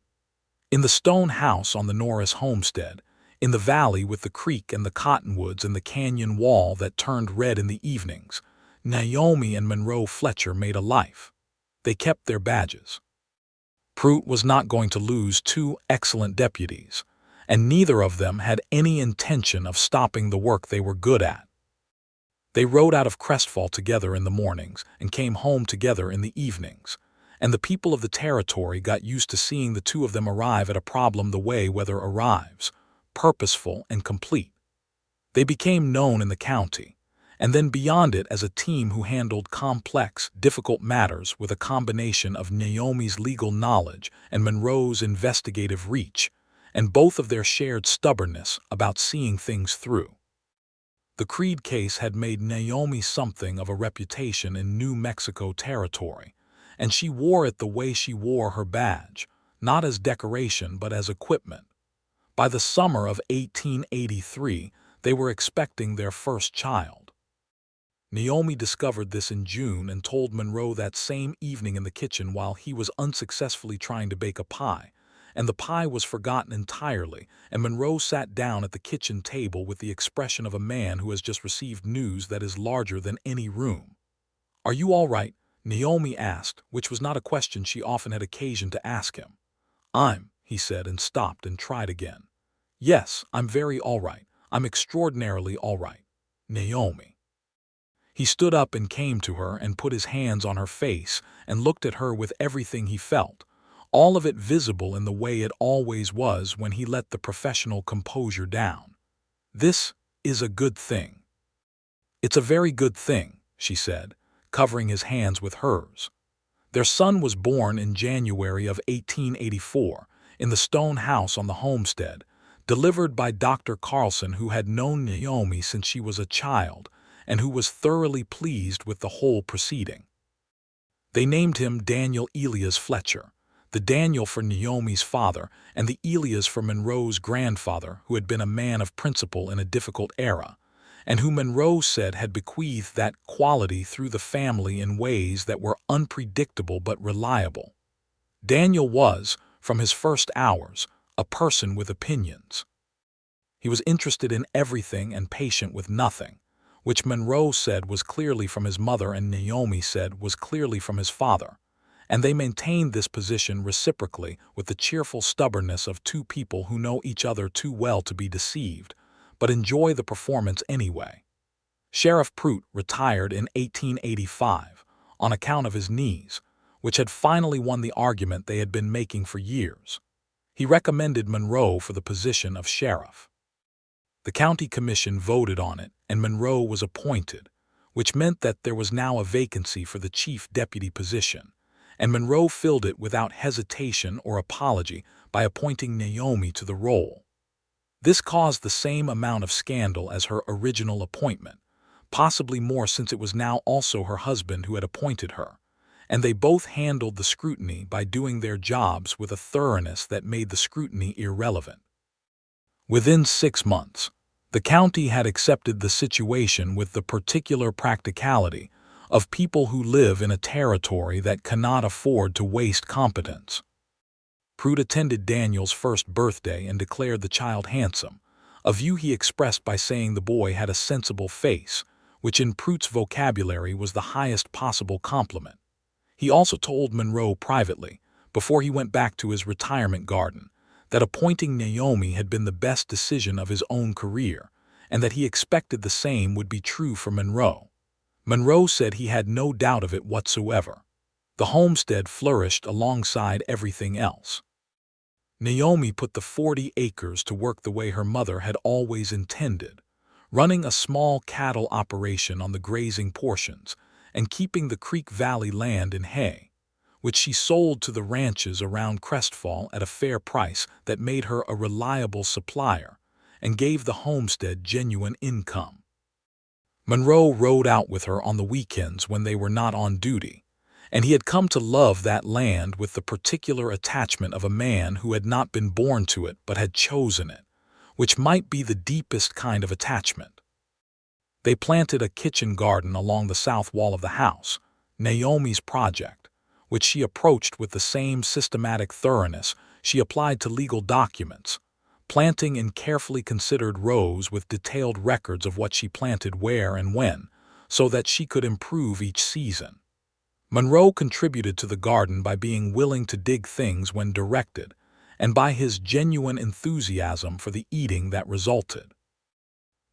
Speaker 1: In the stone house on the Norris homestead, in the valley with the creek and the cottonwoods and the canyon wall that turned red in the evenings, Naomi and Monroe Fletcher made a life. They kept their badges. Prout was not going to lose 2 excellent deputies, and neither of them had any intention of stopping the work they were good at. They rode out of Crestfall together in the mornings and came home together in the evenings, and the people of the territory got used to seeing the 2 of them arrive at a problem the way weather arrives, purposeful and complete. They became known in the county, and then beyond it as a team who handled complex, difficult matters with a combination of Naomi's legal knowledge and Monroe's investigative reach, and both of their shared stubbornness about seeing things through. The Creed case had made Naomi something of a reputation in New Mexico territory, and she wore it the way she wore her badge, not as decoration but as equipment. By the summer of 1883, they were expecting their first child. Naomi discovered this in June and told Monroe that same evening in the kitchen while he was unsuccessfully trying to bake a pie, and the pie was forgotten entirely, and Monroe sat down at the kitchen table with the expression of a man who has just received news that is larger than any room. "Are you all right?" Naomi asked, which was not a question she often had occasion to ask him. He said, and stopped and tried again. "Yes, I'm very all right. I'm extraordinarily all right, Naomi." He stood up and came to her and put his hands on her face and looked at her with everything he felt, all of it visible in the way it always was when he let the professional composure down. "This is a good thing." "It's a very good thing," she said, covering his hands with hers. Their son was born in January of 1884 in the stone house on the homestead, delivered by Dr. Carlson, who had known Naomi since she was a child and who was thoroughly pleased with the whole proceeding. They named him Daniel Elias Fletcher, the Daniel for Naomi's father and the Elias for Monroe's grandfather, who had been a man of principle in a difficult era, and who Monroe said had bequeathed that quality through the family in ways that were unpredictable but reliable. Daniel was, from his first hours, a person with opinions. He was interested in everything and patient with nothing, which Monroe said was clearly from his mother and Naomi said was clearly from his father, and they maintained this position reciprocally with the cheerful stubbornness of 2 people who know each other too well to be deceived, but enjoy the performance anyway. Sheriff Prout retired in 1885 on account of his knees, which had finally won the argument they had been making for years. He recommended Monroe for the position of sheriff. The county commission voted on it, and Monroe was appointed, which meant that there was now a vacancy for the chief deputy position, and Monroe filled it without hesitation or apology by appointing Naomi to the role. This caused the same amount of scandal as her original appointment, possibly more since it was now also her husband who had appointed her, and they both handled the scrutiny by doing their jobs with a thoroughness that made the scrutiny irrelevant. Within 6 months, the county had accepted the situation with the particular practicality of people who live in a territory that cannot afford to waste competence. Prude attended Daniel's first birthday and declared the child handsome, a view he expressed by saying the boy had a sensible face, which in Prude's vocabulary was the highest possible compliment. He also told Monroe privately, before he went back to his retirement garden, that appointing Naomi had been the best decision of his own career, and that he expected the same would be true for Monroe. Monroe said he had no doubt of it whatsoever. The homestead flourished alongside everything else. Naomi put the 40 acres to work the way her mother had always intended, running a small cattle operation on the grazing portions and keeping the Creek Valley land in hay, which she sold to the ranches around Crestfall at a fair price that made her a reliable supplier and gave the homestead genuine income. Monroe rode out with her on the weekends when they were not on duty, and he had come to love that land with the particular attachment of a man who had not been born to it but had chosen it, which might be the deepest kind of attachment. They planted a kitchen garden along the south wall of the house, Naomi's project, which she approached with the same systematic thoroughness she applied to legal documents, planting in carefully considered rows with detailed records of what she planted where and when, so that she could improve each season. Monroe contributed to the garden by being willing to dig things when directed, and by his genuine enthusiasm for the eating that resulted.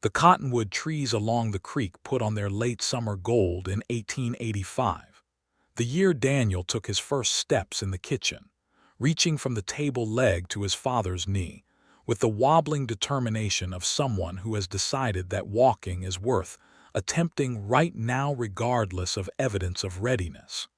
Speaker 1: The cottonwood trees along the creek put on their late summer gold in 1885, the year Daniel took his first steps in the kitchen, reaching from the table leg to his father's knee, with the wobbling determination of someone who has decided that walking is worth attempting right now regardless of evidence of readiness.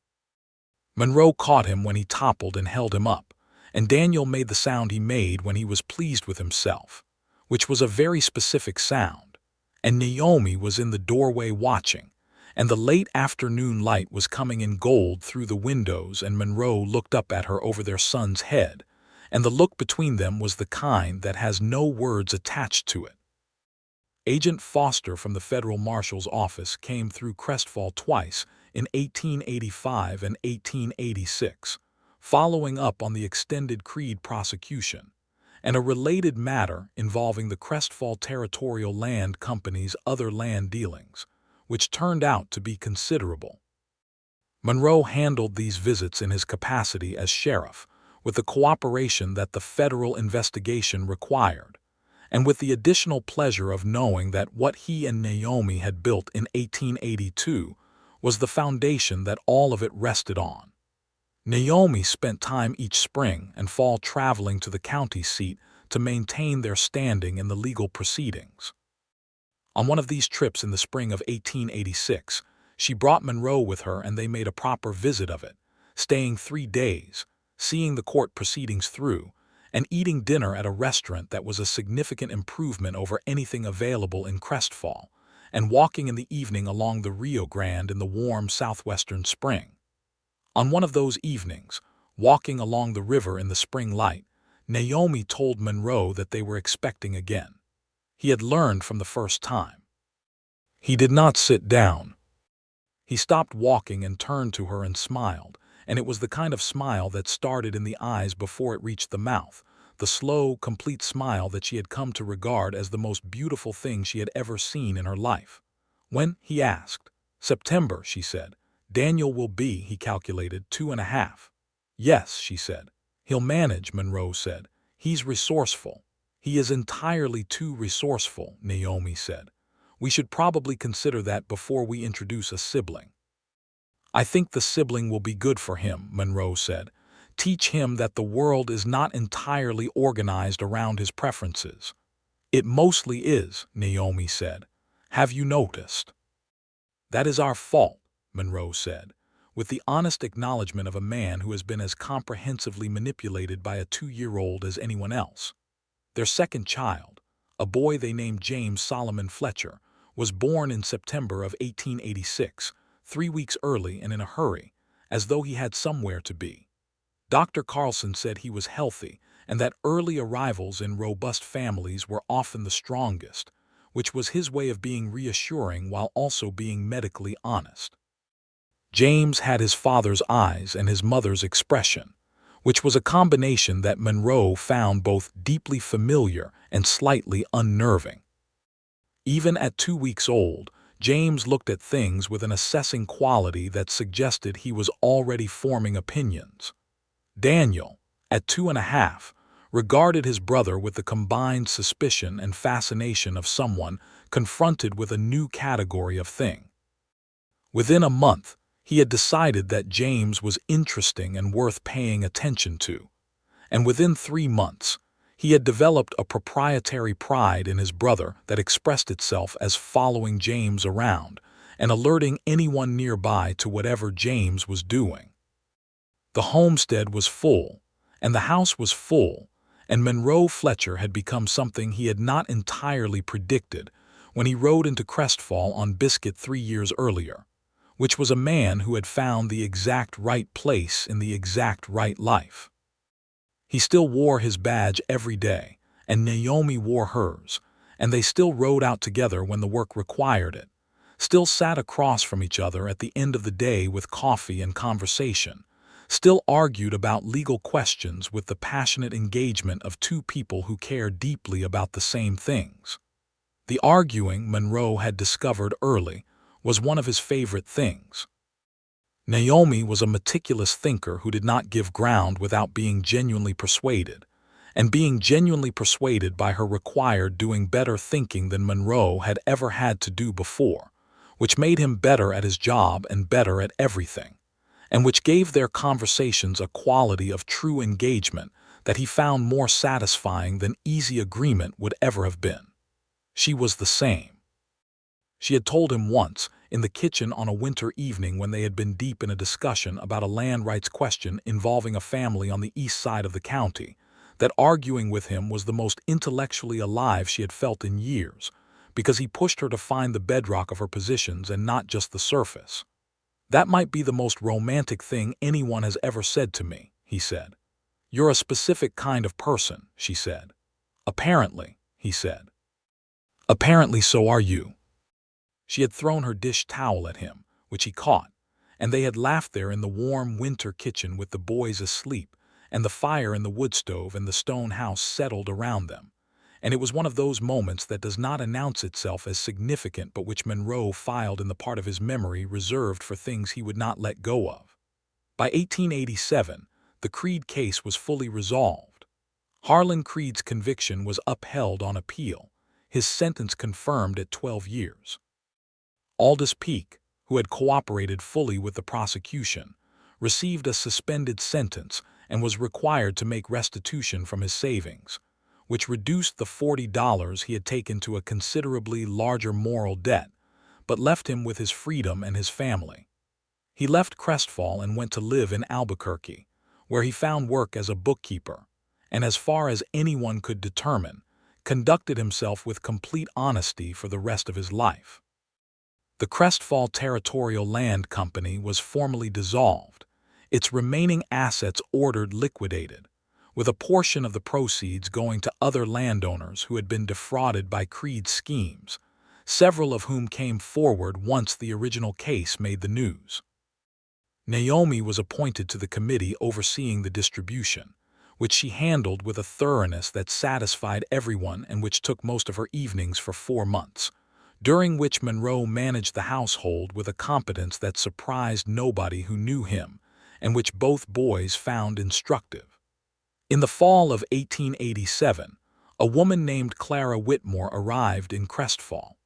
Speaker 1: Monroe caught him when he toppled and held him up, and Daniel made the sound he made when he was pleased with himself, which was a very specific sound, and Naomi was in the doorway watching, and the late afternoon light was coming in gold through the windows, and Monroe looked up at her over their son's head, and the look between them was the kind that has no words attached to it. Agent Foster from the Federal Marshal's office came through Crestfall twice in 1885 and 1886, following up on the extended Creed prosecution, and a related matter involving the Crestfall Territorial Land Company's other land dealings, which turned out to be considerable. Monroe handled these visits in his capacity as sheriff, with the cooperation that the federal investigation required, and with the additional pleasure of knowing that what he and Naomi had built in 1882 was the foundation that all of it rested on. Naomi spent time each spring and fall traveling to the county seat to maintain their standing in the legal proceedings. On one of these trips in the spring of 1886, she brought Monroe with her and they made a proper visit of it, staying 3 days, seeing the court proceedings through, and eating dinner at a restaurant that was a significant improvement over anything available in Crestfall, and walking in the evening along the Rio Grande in the warm southwestern spring. On one of those evenings, walking along the river in the spring light, Naomi told Monroe that they were expecting again. He had learned from the first time. He did not sit down. He stopped walking and turned to her and smiled, and it was the kind of smile that started in the eyes before it reached the mouth, the slow, complete smile that she had come to regard as the most beautiful thing she had ever seen in her life. When, he asked. September, she said. Daniel will be, he calculated, 2.5. Yes, she said. He'll manage, Monroe said. He's resourceful. He is entirely too resourceful, Naomi said. We should probably consider that before we introduce a sibling. I think the sibling will be good for him, Monroe said. Teach him that the world is not entirely organized around his preferences. It mostly is, Naomi said. Have you noticed? That is our fault, Monroe said, with the honest acknowledgement of a man who has been as comprehensively manipulated by a 2-year-old as anyone else. Their second child, a boy they named James Solomon Fletcher, was born in September of 1886, 3 weeks early and in a hurry, as though he had somewhere to be. Dr. Carlson said he was healthy and that early arrivals in robust families were often the strongest, which was his way of being reassuring while also being medically honest. James had his father's eyes and his mother's expression, which was a combination that Monroe found both deeply familiar and slightly unnerving. Even at 2 weeks old, James looked at things with an assessing quality that suggested he was already forming opinions. Daniel, at 2.5, regarded his brother with the combined suspicion and fascination of someone confronted with a new category of thing. Within a month, he had decided that James was interesting and worth paying attention to, and within 3 months, he had developed a proprietary pride in his brother that expressed itself as following James around and alerting anyone nearby to whatever James was doing. The homestead was full, and the house was full, and Monroe Fletcher had become something he had not entirely predicted when he rode into Crestfall on Biscuit 3 years earlier, which was a man who had found the exact right place in the exact right life. He still wore his badge every day, and Naomi wore hers, and they still rode out together when the work required it, still sat across from each other at the end of the day with coffee and conversation, still argued about legal questions with the passionate engagement of two people who care deeply about the same things. The arguing, Monroe had discovered early, was one of his favorite things. Naomi was a meticulous thinker who did not give ground without being genuinely persuaded, and being genuinely persuaded by her required doing better thinking than Monroe had ever had to do before, which made him better at his job and better at everything, and which gave their conversations a quality of true engagement that he found more satisfying than easy agreement would ever have been. She was the same. She had told him once, in the kitchen on a winter evening when they had been deep in a discussion about a land rights question involving a family on the east side of the county, that arguing with him was the most intellectually alive she had felt in years, because he pushed her to find the bedrock of her positions and not just the surface. "That might be the most romantic thing anyone has ever said to me," he said. "You're a specific kind of person," she said. "Apparently," he said. "Apparently so are you." She had thrown her dish towel at him, which he caught, and they had laughed there in the warm winter kitchen with the boys asleep, and the fire in the wood stove and the stone house settled around them, and it was one of those moments that does not announce itself as significant but which Monroe filed in the part of his memory reserved for things he would not let go of. By 1887, the Creed case was fully resolved. Harlan Creed's conviction was upheld on appeal, his sentence confirmed at 12 years. Aldous Peake, who had cooperated fully with the prosecution, received a suspended sentence and was required to make restitution from his savings, which reduced the $40 he had taken to a considerably larger moral debt, but left him with his freedom and his family. He left Crestfall and went to live in Albuquerque, where he found work as a bookkeeper, and as far as anyone could determine, conducted himself with complete honesty for the rest of his life. The Crestfall Territorial Land Company was formally dissolved, its remaining assets ordered liquidated, with a portion of the proceeds going to other landowners who had been defrauded by Creed's schemes, several of whom came forward once the original case made the news. Naomi was appointed to the committee overseeing the distribution, which she handled with a thoroughness that satisfied everyone and which took most of her evenings for 4 months, during which Monroe managed the household with a competence that surprised nobody who knew him, and which both boys found instructive. In the fall of 1887, a woman named Clara Whitmore arrived in Crestfall.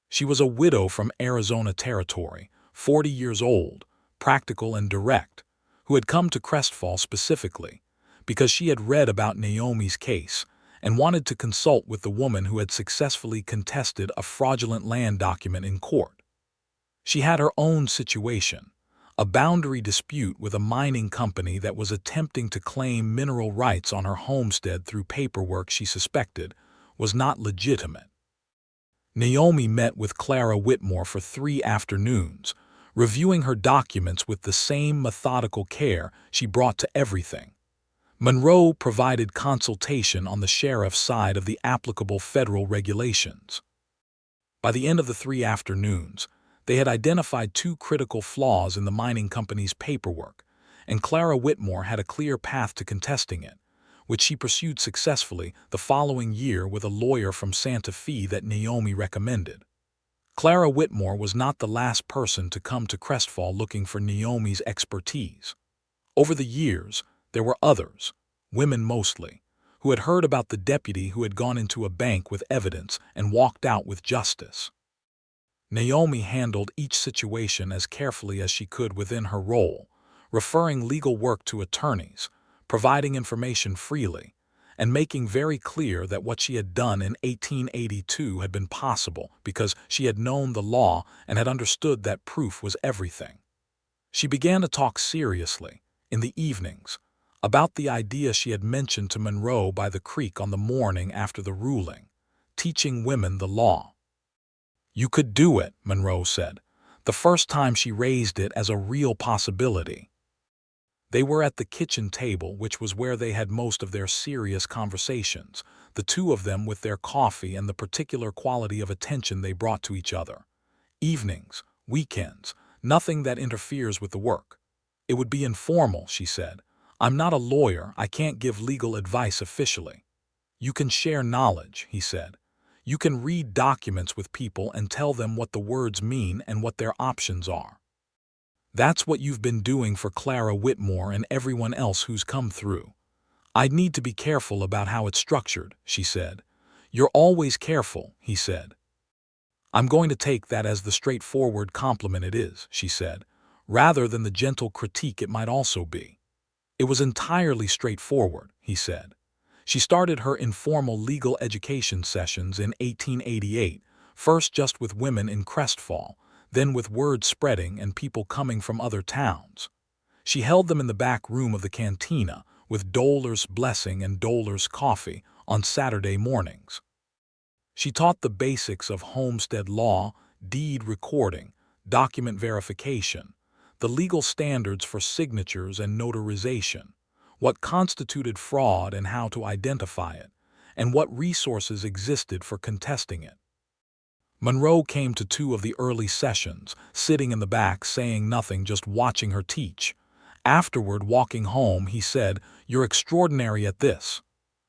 Speaker 1: She was a widow from Arizona Territory, 40 years old, practical and direct, who had come to Crestfall specifically because she had read about Naomi's case and wanted to consult with the woman who had successfully contested a fraudulent land document in court. She had her own situation, a boundary dispute with a mining company that was attempting to claim mineral rights on her homestead through paperwork she suspected was not legitimate. Naomi met with Clara Whitmore for 3 afternoons, reviewing her documents with the same methodical care she brought to everything. Monroe provided consultation on the sheriff's side of the applicable federal regulations. By the end of the 3 afternoons, they had identified 2 critical flaws in the mining company's paperwork, and Clara Whitmore had a clear path to contesting it, which she pursued successfully the following year with a lawyer from Santa Fe that Naomi recommended. Clara Whitmore was not the last person to come to Crestfall looking for Naomi's expertise. Over the years, there were others, women mostly, who had heard about the deputy who had gone into a bank with evidence and walked out with justice. Naomi handled each situation as carefully as she could within her role, referring legal work to attorneys, providing information freely, and making very clear that what she had done in 1882 had been possible because she had known the law and had understood that proof was everything. She began to talk seriously, in the evenings, about the idea she had mentioned to Monroe by the creek on the morning after the ruling, teaching women the law. "You could do it," Monroe said, the first time she raised it as a real possibility. They were at the kitchen table, which was where they had most of their serious conversations, the two of them with their coffee and the particular quality of attention they brought to each other. Evenings, weekends, nothing that interferes with the work. "It would be informal," she said. "I'm not a lawyer, I can't give legal advice officially." "You can share knowledge," he said. "You can read documents with people and tell them what the words mean and what their options are. That's what you've been doing for Clara Whitmore and everyone else who's come through." "I'd need to be careful about how it's structured," she said. "You're always careful," he said. "I'm going to take that as the straightforward compliment it is," she said, "rather than the gentle critique it might also be." "It was entirely straightforward," he said. She started her informal legal education sessions in 1888, first just with women in Crestfall, then with word spreading and people coming from other towns. She held them in the back room of the cantina, with Dolar's blessing and Dolar's coffee, on Saturday mornings. She taught the basics of homestead law, deed recording, document verification, the legal standards for signatures and notarization, what constituted fraud and how to identify it, and what resources existed for contesting it. Monroe came to 2 of the early sessions, sitting in the back saying nothing, just watching her teach. Afterward, walking home, he said, "You're extraordinary at this."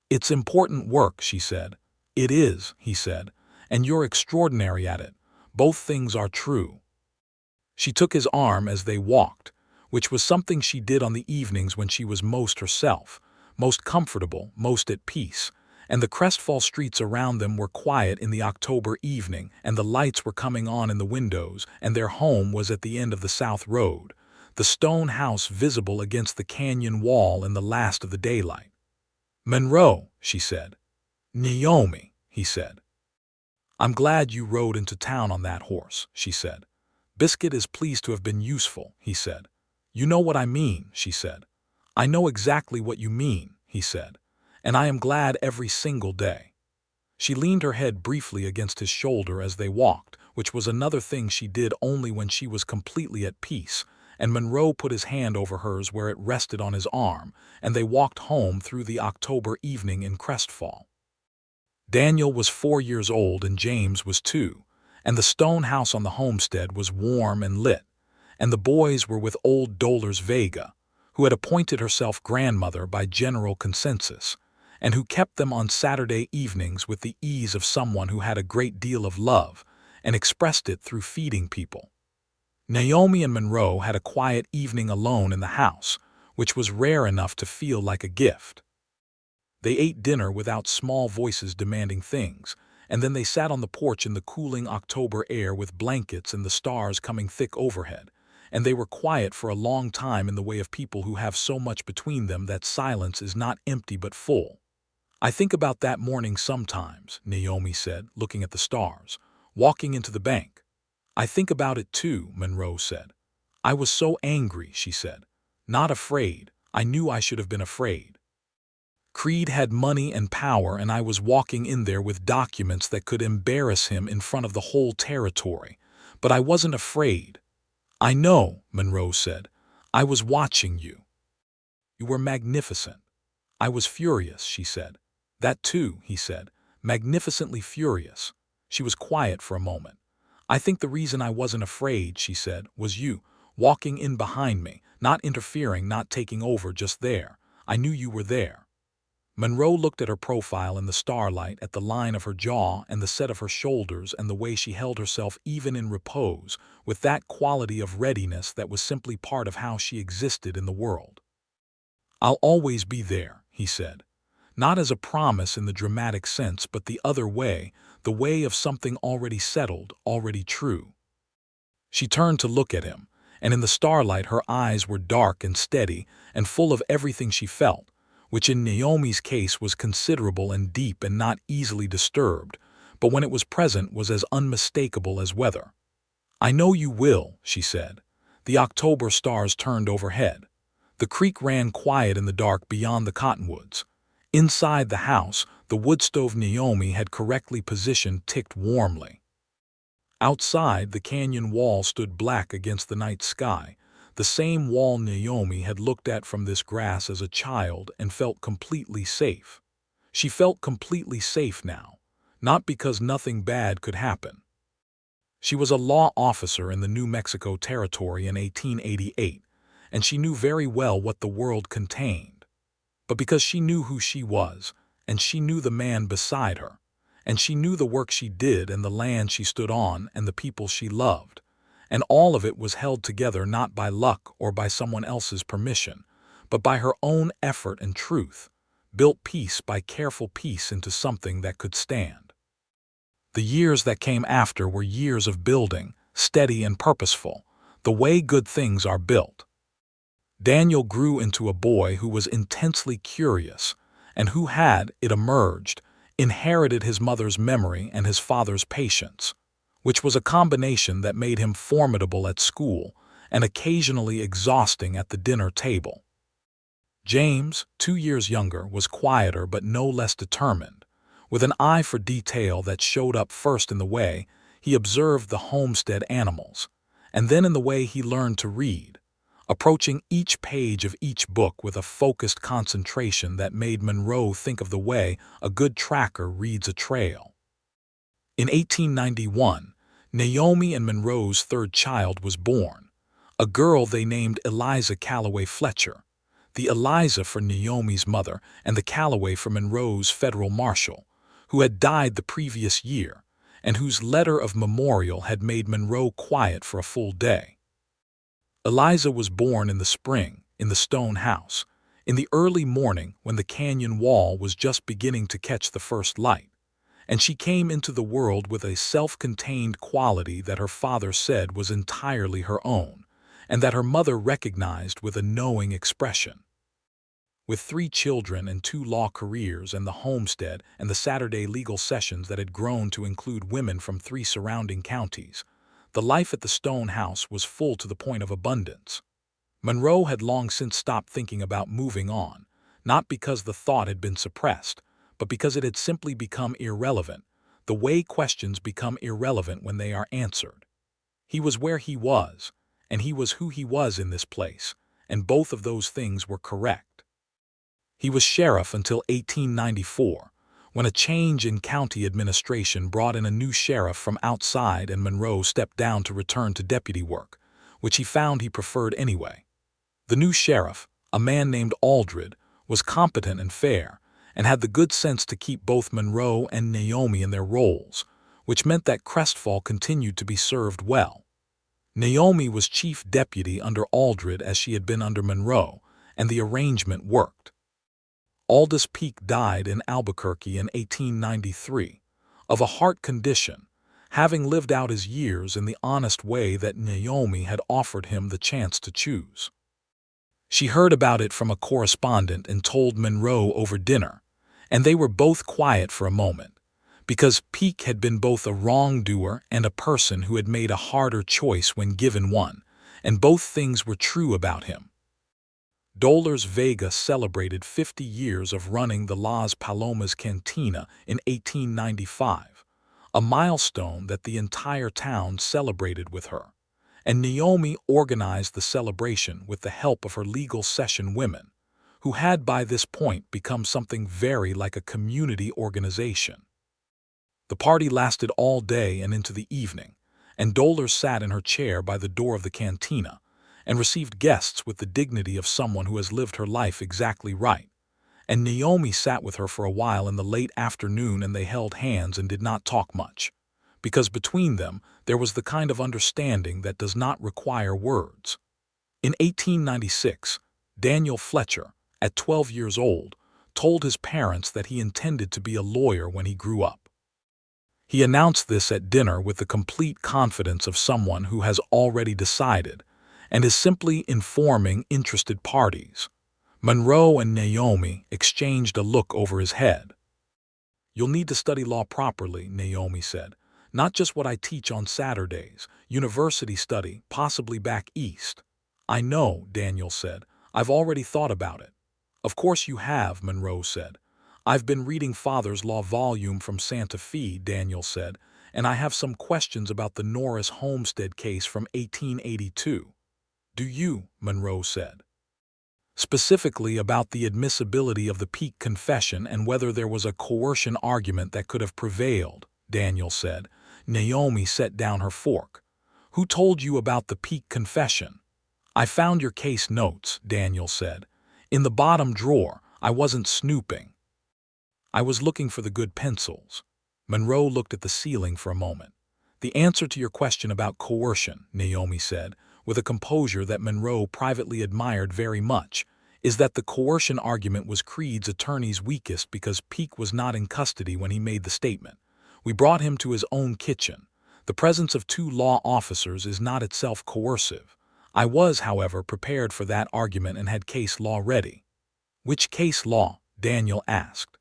Speaker 1: "It's important work," she said. "It is," he said, "and you're extraordinary at it. Both things are true." She took his arm as they walked, which was something she did on the evenings when she was most herself, most comfortable, most at peace, and the Crestfall streets around them were quiet in the October evening, and the lights were coming on in the windows, and their home was at the end of the South Road, the stone house visible against the canyon wall in the last of the daylight. "Monroe," she said. "Naomi," he said. "I'm glad you rode into town on that horse," she said. "Biscuit is pleased to have been useful," he said. "You know what I mean," she said. "I know exactly what you mean," he said, "and I am glad every single day." She leaned her head briefly against his shoulder as they walked, which was another thing she did only when she was completely at peace, and Monroe put his hand over hers where it rested on his arm, and they walked home through the October evening in Crestfall. Daniel was 4 years old and James was 2, and the stone house on the homestead was warm and lit, and the boys were with old Dolar's Vega, who had appointed herself grandmother by general consensus, and who kept them on Saturday evenings with the ease of someone who had a great deal of love and expressed it through feeding people. Naomi and Monroe had a quiet evening alone in the house, which was rare enough to feel like a gift. They ate dinner without small voices demanding things, and then they sat on the porch in the cooling October air with blankets and the stars coming thick overhead, and they were quiet for a long time in the way of people who have so much between them that silence is not empty but full. "I think about that morning sometimes," Naomi said, looking at the stars, "walking into the bank." "I think about it too," Monroe said. "I was so angry," she said. "Not afraid. I knew I should have been afraid." Creed had money and power, and I was walking in there with documents that could embarrass him in front of the whole territory. But I wasn't afraid. I know, Monroe said. I was watching you. You were magnificent. I was furious, she said. That too, he said. Magnificently furious. She was quiet for a moment. I think the reason I wasn't afraid, she said, was you, walking in behind me, not interfering, not taking over, just there. I knew you were there. Monroe looked at her profile in the starlight, at the line of her jaw and the set of her shoulders and the way she held herself even in repose, with that quality of readiness that was simply part of how she existed in the world. I'll always be there, he said. Not as a promise in the dramatic sense, but the other way, the way of something already settled, already true. She turned to look at him, and in the starlight her eyes were dark and steady and full of everything she felt, which in Naomi's case was considerable and deep and not easily disturbed, but when it was present was as unmistakable as weather. I know you will, she said. The October stars turned overhead. The creek ran quiet in the dark beyond the cottonwoods. Inside the house, the wood stove Naomi had correctly positioned ticked warmly. Outside, the canyon wall stood black against the night sky, the same wall Naomi had looked at from this grass as a child and felt completely safe. She felt completely safe now, not because nothing bad could happen. She was a law officer in the New Mexico Territory in 1888, and she knew very well what the world contained. But because she knew who she was, and she knew the man beside her, and she knew the work she did and the land she stood on and the people she loved, and all of it was held together not by luck or by someone else's permission, but by her own effort and truth, built piece by careful piece into something that could stand. The years that came after were years of building, steady and purposeful, the way good things are built. Daniel grew into a boy who was intensely curious, and who had, it emerged, inherited his mother's memory and his father's patience, which was a combination that made him formidable at school and occasionally exhausting at the dinner table. James, 2 years younger, was quieter but no less determined, with an eye for detail that showed up first in the way he observed the homestead animals, and then in the way he learned to read, approaching each page of each book with a focused concentration that made Monroe think of the way a good tracker reads a trail. In 1891, Naomi and Monroe's third child was born, a girl they named Eliza Calloway Fletcher, the Eliza for Naomi's mother and the Calloway for Monroe's federal marshal, who had died the previous year, and whose letter of memorial had made Monroe quiet for a full day. Eliza was born in the spring, in the stone house, in the early morning when the canyon wall was just beginning to catch the first light, and she came into the world with a self-contained quality that her father said was entirely her own, and that her mother recognized with a knowing expression. With 3 children and 2 law careers and the homestead and the Saturday legal sessions that had grown to include women from 3 surrounding counties, the life at the stone house was full to the point of abundance. Monroe had long since stopped thinking about moving on, not because the thought had been suppressed, but because it had simply become irrelevant, the way questions become irrelevant when they are answered. He was where he was, and he was who he was in this place, and both of those things were correct. He was sheriff until 1894, when a change in county administration brought in a new sheriff from outside and Monroe stepped down to return to deputy work, which he found he preferred anyway. The new sheriff, a man named Aldred, was competent and fair, and had the good sense to keep both Monroe and Naomi in their roles, which meant that Crestfall continued to be served well. Naomi was chief deputy under Aldred as she had been under Monroe, and the arrangement worked. Aldous Peake died in Albuquerque in 1893, of a heart condition, having lived out his years in the honest way that Naomi had offered him the chance to choose. She heard about it from a correspondent and told Monroe over dinner, and they were both quiet for a moment, because Peake had been both a wrongdoer and a person who had made a harder choice when given one, and both things were true about him. Dolores Vega celebrated 50 years of running the Las Palomas Cantina in 1895, a milestone that the entire town celebrated with her, and Naomi organized the celebration with the help of her legal session women, who had by this point become something very like a community organization. The party lasted all day and into the evening, and Dolores sat in her chair by the door of the cantina and received guests with the dignity of someone who has lived her life exactly right. And Naomi sat with her for a while in the late afternoon, and they held hands and did not talk much, because between them there was the kind of understanding that does not require words. In 1896, Daniel Fletcher, at 12 years old, told his parents that he intended to be a lawyer when he grew up. He announced this at dinner with the complete confidence of someone who has already decided and is simply informing interested parties. Monroe and Naomi exchanged a look over his head. "You'll need to study law properly," Naomi said. "Not just what I teach on Saturdays, university study, possibly back east." "I know," Daniel said. "I've already thought about it." "Of course you have," Monroe said. "I've been reading Father's Law volume from Santa Fe," Daniel said, "and I have some questions about the Norris homestead case from 1882. "Do you?" Monroe said. "Specifically about the admissibility of the Peake confession and whether there was a coercion argument that could have prevailed," Daniel said. Naomi set down her fork. "Who told you about the Peake confession?" "I found your case notes," Daniel said. "In the bottom drawer. I wasn't snooping. I was looking for the good pencils." Monroe looked at the ceiling for a moment. "The answer to your question about coercion," Naomi said, with a composure that Monroe privately admired very much, "is that the coercion argument was Creed's attorney's weakest because Peake was not in custody when he made the statement. We brought him to his own kitchen. The presence of two law officers is not itself coercive. I was, however, prepared for that argument and had case law ready." "Which case law?" Daniel asked.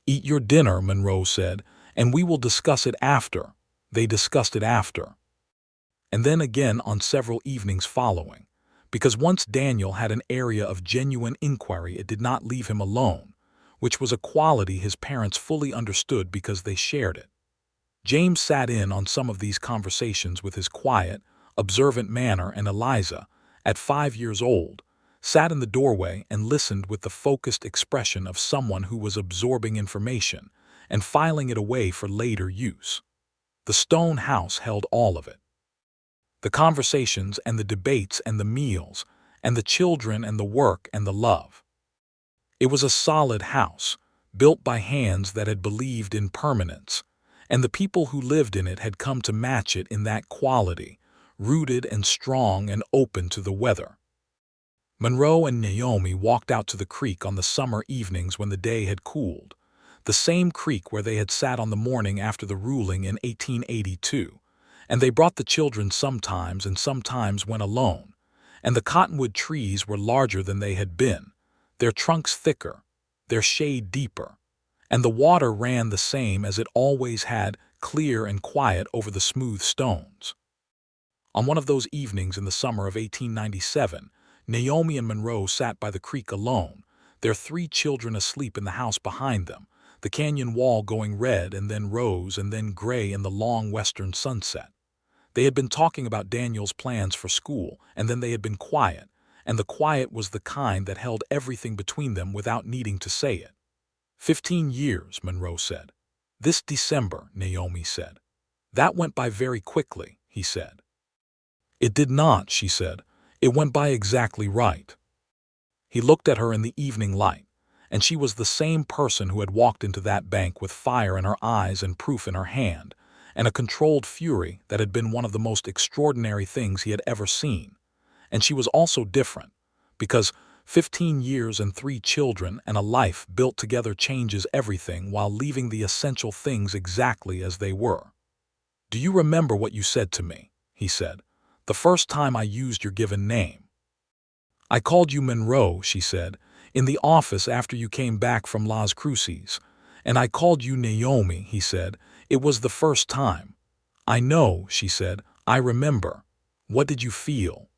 Speaker 1: "Eat your dinner," Monroe said, "and we will discuss it after." They discussed it after. And then again on several evenings following, because once Daniel had an area of genuine inquiry, it did not leave him alone, which was a quality his parents fully understood because they shared it. James sat in on some of these conversations with his quiet, observant manner, and Eliza, at 5 years old, sat in the doorway and listened with the focused expression of someone who was absorbing information and filing it away for later use. The stone house held all of it. The conversations and the debates and the meals and the children and the work and the love. It was a solid house, built by hands that had believed in permanence, and the people who lived in it had come to match it in that quality, rooted and strong and open to the weather. Monroe and Naomi walked out to the creek on the summer evenings when the day had cooled, the same creek where they had sat on the morning after the ruling in 1882, and they brought the children sometimes and sometimes went alone, and the cottonwood trees were larger than they had been, their trunks thicker, their shade deeper, and the water ran the same as it always had, clear and quiet over the smooth stones. On one of those evenings in the summer of 1897, Naomi and Monroe sat by the creek alone, their 3 children asleep in the house behind them, the canyon wall going red and then rose and then gray in the long western sunset. They had been talking about Daniel's plans for school, and then they had been quiet, and the quiet was the kind that held everything between them without needing to say it. 15 years, Monroe said. "This December," Naomi said. "That went by very quickly," he said. "It did not," she said. "It went by exactly right." He looked at her in the evening light, and she was the same person who had walked into that bank with fire in her eyes and proof in her hand, and a controlled fury that had been one of the most extraordinary things he had ever seen. And she was also different, because 15 years and 3 children and a life built together changes everything while leaving the essential things exactly as they were. "Do you remember what you said to me?" he said. "The first time I used your given name." "I called you Monroe," she said, "in the office after you came back from Las Cruces. And I called you Naomi," he said. "It was the first time." "I know," she said. "I remember. What did you feel?"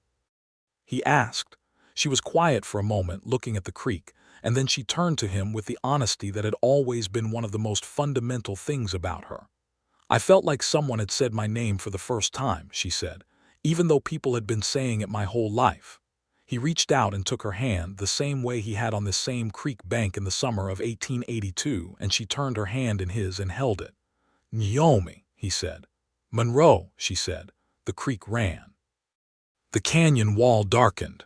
Speaker 1: he asked. She was quiet for a moment, looking at the creek, and then she turned to him with the honesty that had always been one of the most fundamental things about her. "I felt like someone had said my name for the first time," she said, "even though people had been saying it my whole life." He reached out and took her hand the same way he had on this same creek bank in the summer of 1882, and she turned her hand in his and held it. "Naomi," he said. "Monroe," she said. The creek ran. The canyon wall darkened.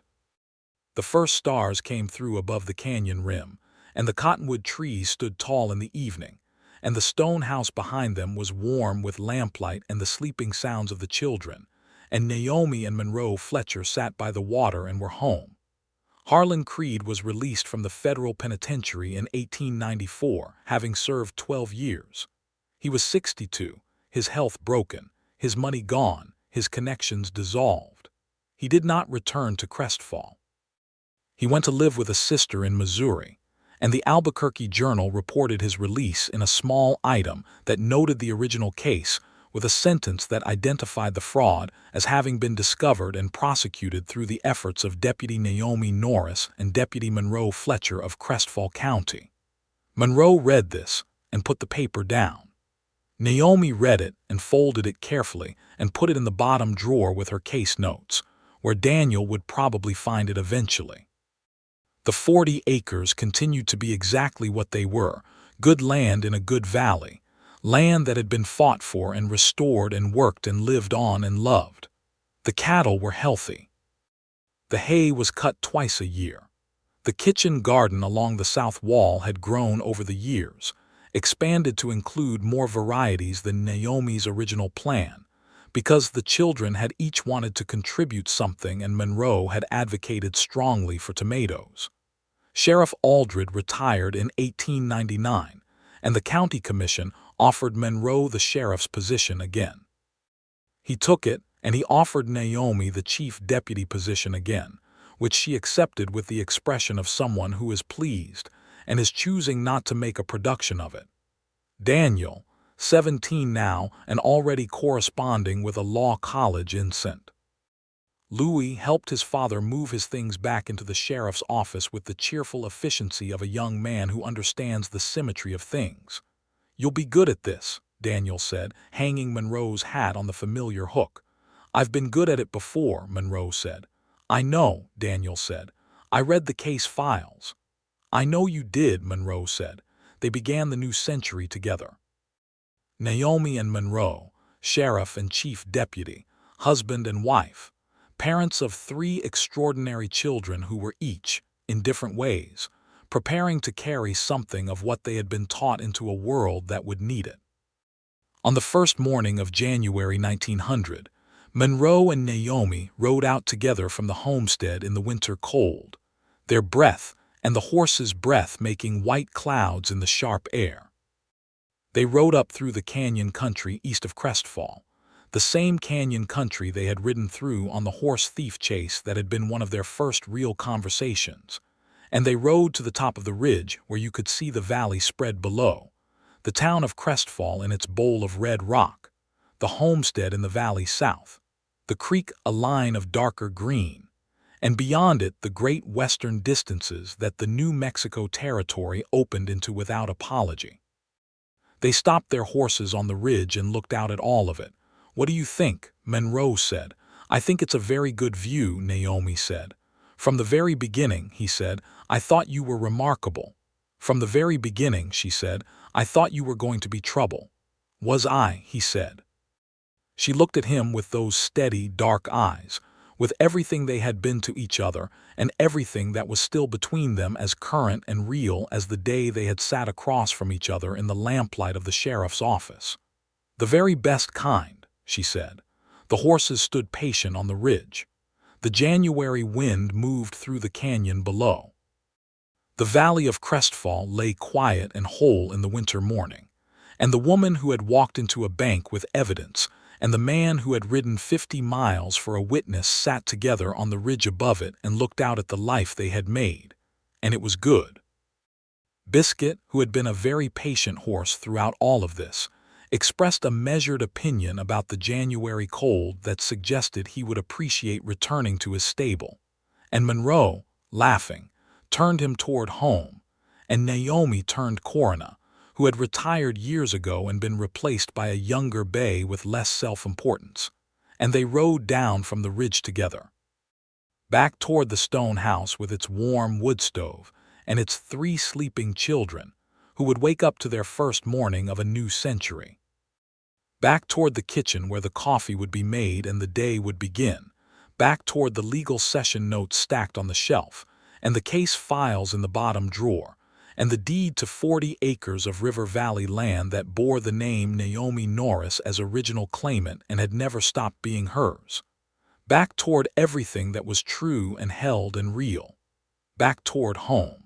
Speaker 1: The first stars came through above the canyon rim, and the cottonwood trees stood tall in the evening, and the stone house behind them was warm with lamplight and the sleeping sounds of the children, and Naomi and Monroe Fletcher sat by the water and were home. Harlan Creed was released from the federal penitentiary in 1894, having served 12 years. He was 62, his health broken, his money gone, his connections dissolved. He did not return to Crestfall. He went to live with a sister in Missouri, and the Albuquerque Journal reported his release in a small item that noted the original case with a sentence that identified the fraud as having been discovered and prosecuted through the efforts of Deputy Naomi Norris and Deputy Monroe Fletcher of Crestfall County. Monroe read this and put the paper down. Naomi read it and folded it carefully and put it in the bottom drawer with her case notes, where Daniel would probably find it eventually. The 40 acres continued to be exactly what they were, good land in a good valley, land that had been fought for and restored and worked and lived on and loved. The cattle were healthy. The hay was cut twice a year. The kitchen garden along the south wall had grown over the years, expanded to include more varieties than Naomi's original plan, because the children had each wanted to contribute something and Monroe had advocated strongly for tomatoes. Sheriff Aldred retired in 1899, and the county commission offered Monroe the sheriff's position again. He took it, and he offered Naomi the chief deputy position again, which she accepted with the expression of someone who is pleased and is choosing not to make a production of it. Daniel, 17 now and already corresponding with a law college in St. Louis, helped his father move his things back into the sheriff's office with the cheerful efficiency of a young man who understands the symmetry of things. "You'll be good at this," Daniel said, hanging Monroe's hat on the familiar hook. "I've been good at it before," Monroe said. "I know," Daniel said. "I read the case files." "I know you did," Monroe said. They began the new century together. Naomi and Monroe, sheriff and chief deputy, husband and wife, parents of 3 extraordinary children who were each, in different ways, preparing to carry something of what they had been taught into a world that would need it. On the first morning of January 1900, Monroe and Naomi rode out together from the homestead in the winter cold, their breath and the horse's breath making white clouds in the sharp air. They rode up through the canyon country east of Crestfall, the same canyon country they had ridden through on the horse thief chase that had been one of their first real conversations, and they rode to the top of the ridge where you could see the valley spread below, the town of Crestfall in its bowl of red rock, the homestead in the valley south, the creek a line of darker green, and beyond it the great western distances that the New Mexico territory opened into without apology. They stopped their horses on the ridge and looked out at all of it. "What do you think?" Monroe said. "I think it's a very good view," Naomi said. "From the very beginning," he said, "I thought you were remarkable." "From the very beginning," she said, "I thought you were going to be trouble." "Was I?" he said. She looked at him with those steady, dark eyes, with everything they had been to each other and everything that was still between them as current and real as the day they had sat across from each other in the lamplight of the sheriff's office. "The very best kind," she said. The horses stood patient on the ridge. The January wind moved through the canyon below. The valley of Crestfall lay quiet and whole in the winter morning, and the woman who had walked into a bank with evidence and the man who had ridden 50 miles for a witness sat together on the ridge above it and looked out at the life they had made, and it was good. Biscuit, who had been a very patient horse throughout all of this, expressed a measured opinion about the January cold that suggested he would appreciate returning to his stable, And Monroe, laughing, turned him toward home, and Naomi turned coroner, who had retired years ago and been replaced by a younger bay with less self-importance, and they rode down from the ridge together, back toward the stone house with its warm wood stove and its 3 sleeping children, who would wake up to their first morning of a new century. Back toward the kitchen where the coffee would be made and the day would begin, back toward the legal session notes stacked on the shelf, and the case files in the bottom drawer, and the deed to 40 acres of River Valley land that bore the name Naomi Norris as original claimant and had never stopped being hers. Back toward everything that was true and held and real. Back toward home.